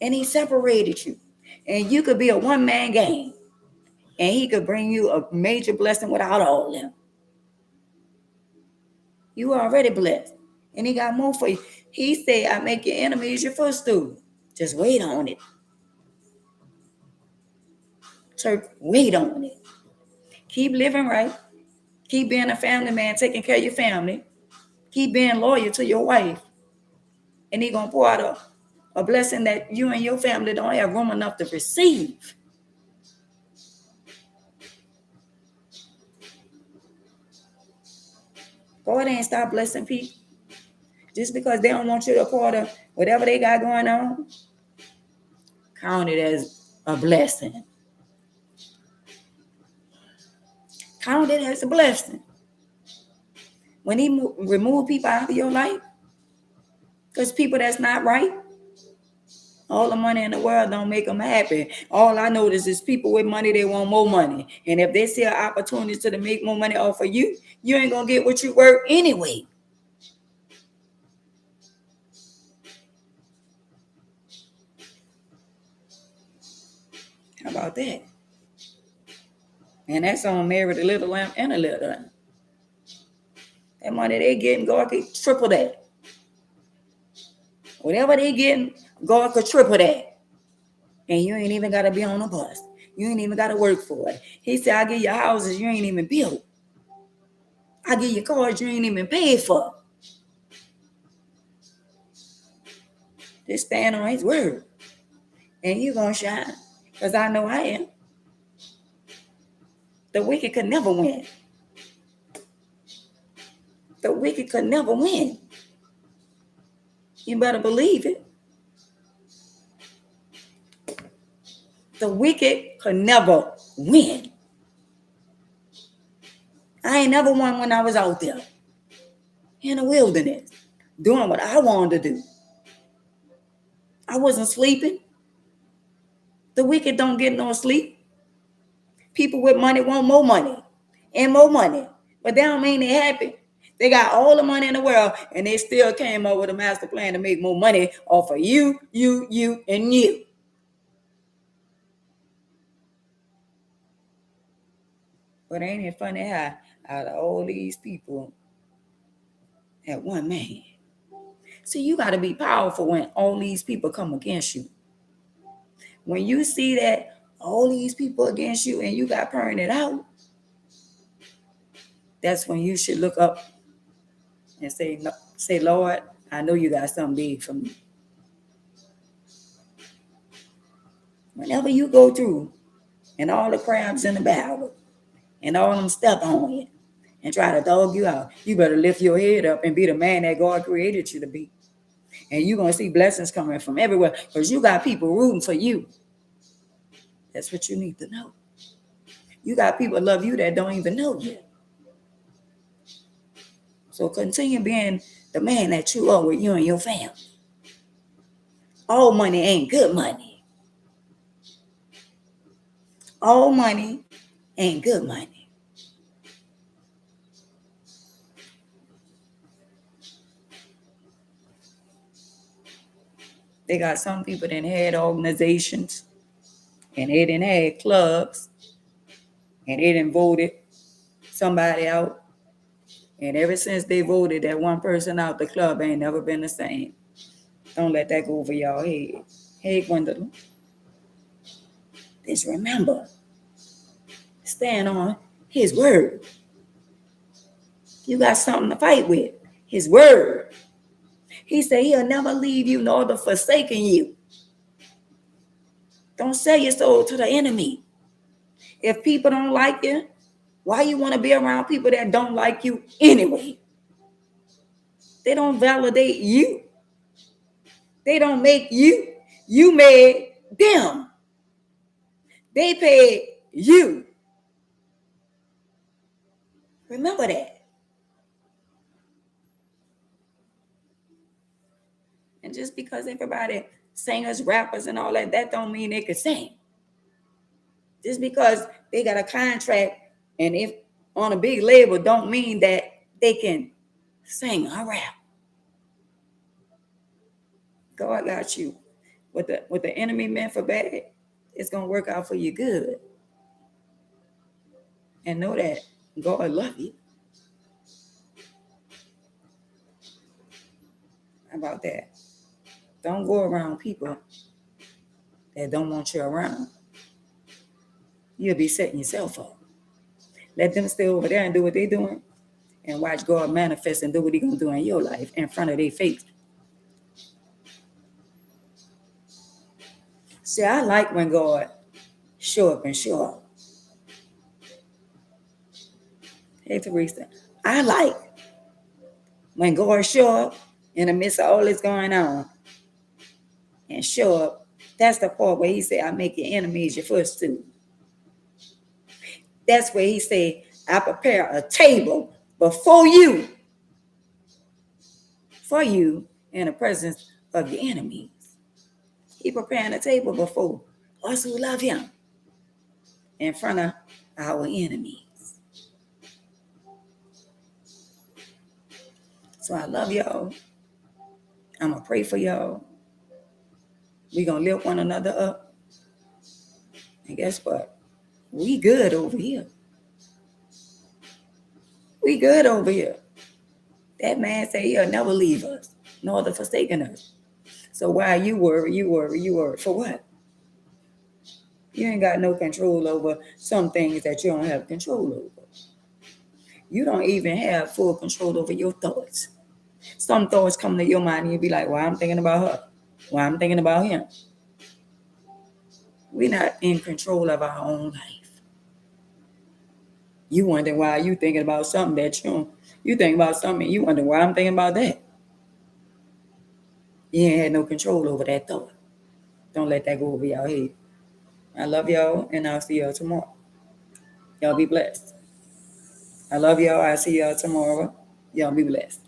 And he separated you. And you could be a one-man game. And he could bring you a major blessing without all of them. You are already blessed. And he got more for you. He said, I make your enemies your footstool. Just wait on it. Church, wait on it. Keep living right. Keep being a family man, taking care of your family. Keep being loyal to your wife. And he's going to pour out a blessing that you and your family don't have room enough to receive. God ain't stop blessing people. Just because they don't want you to part of whatever they got going on, count it as a blessing. Count it as a blessing. When he remove people out of your life, because people that's not right, all the money in the world don't make them happy. All I notice is people with money, they want more money. And if they see an opportunity to make more money off of you, you ain't going to get what you worth anyway. How about that? And that's on Mary, the little lamb, and the little lamb. That money they getting, God could triple that. Whatever they getting, God could triple that. And you ain't even got to be on a bus. You ain't even got to work for it. He said, I give you houses you ain't even built. I give you cars you ain't even paid for. Just stand on his word. And you going to shine. Because I know I am. The wicked could never win. The wicked could never win. You better believe it. The wicked could never win. I ain't never won when I was out there in the wilderness doing what I wanted to do. I wasn't sleeping. The wicked don't get no sleep. People with money want more money and more money, but that don't mean they're happy. They got all the money in the world, and they still came up with a master plan to make more money off of you, and you. But ain't it funny how out of all these people, at one man. See, you got to be powerful when all these people come against you. When you see that all these people against you and you got printed out, that's when you should look up and say, Lord, I know you got something big for me. Whenever you go through and all the crabs in the barrel and all them step on you and try to dog you out, you better lift your head up and be the man that God created you to be. And you're going to see blessings coming from everywhere because you got people rooting for you. That's what you need to know. You got people love you that don't even know you. So continue being the man that you are with you and your family. All money ain't good money. All money ain't good money. They got some people that had organizations and they didn't have clubs and they didn't voted somebody out. And ever since they voted that one person out, the club ain't never been the same. Don't let that go over y'all head. Hey, Gwendolyn. Just remember, stand on his word. You got something to fight with. His word. He said he'll never leave you nor to forsaken you. Don't sell your soul to the enemy. If people don't like you, why you want to be around people that don't like you anyway? They don't validate you. They don't make you. You made them. They paid you. Remember that. And just because everybody singers, rappers, and all that, that don't mean they can sing. Just because they got a contract and if on a big label don't mean that they can sing or rap. God got you. What the enemy meant for bad, it's gonna work out for you good. And know that God love you. How about that? Don't go around people that don't want you around. You'll be setting yourself up. Let them stay over there and do what they're doing and watch God manifest and do what he's going to do in your life in front of their face. See, I like when God show up and show up. Hey, Teresa, I like when God show up in the midst of all that's going on and show up. That's the part where he said, I make your enemies your footstool. That's where he said, I prepare a table before you, for you in the presence of your enemies. He preparing a table before us who love him in front of our enemies. So I love y'all. I'm going to pray for y'all. We're going to lift one another up. And guess what? We good over here. We good over here. That man said he'll never leave us, nor the forsaken us. So why you worry, you worry, you worry? For what? You ain't got no control over some things that you don't have control over. You don't even have full control over your thoughts. Some thoughts come to your mind and you be like, well, I'm thinking about her. Well, I'm thinking about him. We're not in control of our own life. You wonder why you thinking about something that you think about something, you wonder why I'm thinking about that. You ain't had no control over that thought. Don't let that go over your head. I love y'all, and I'll see y'all tomorrow. Y'all be blessed. I love y'all. I'll see y'all tomorrow. Y'all be blessed.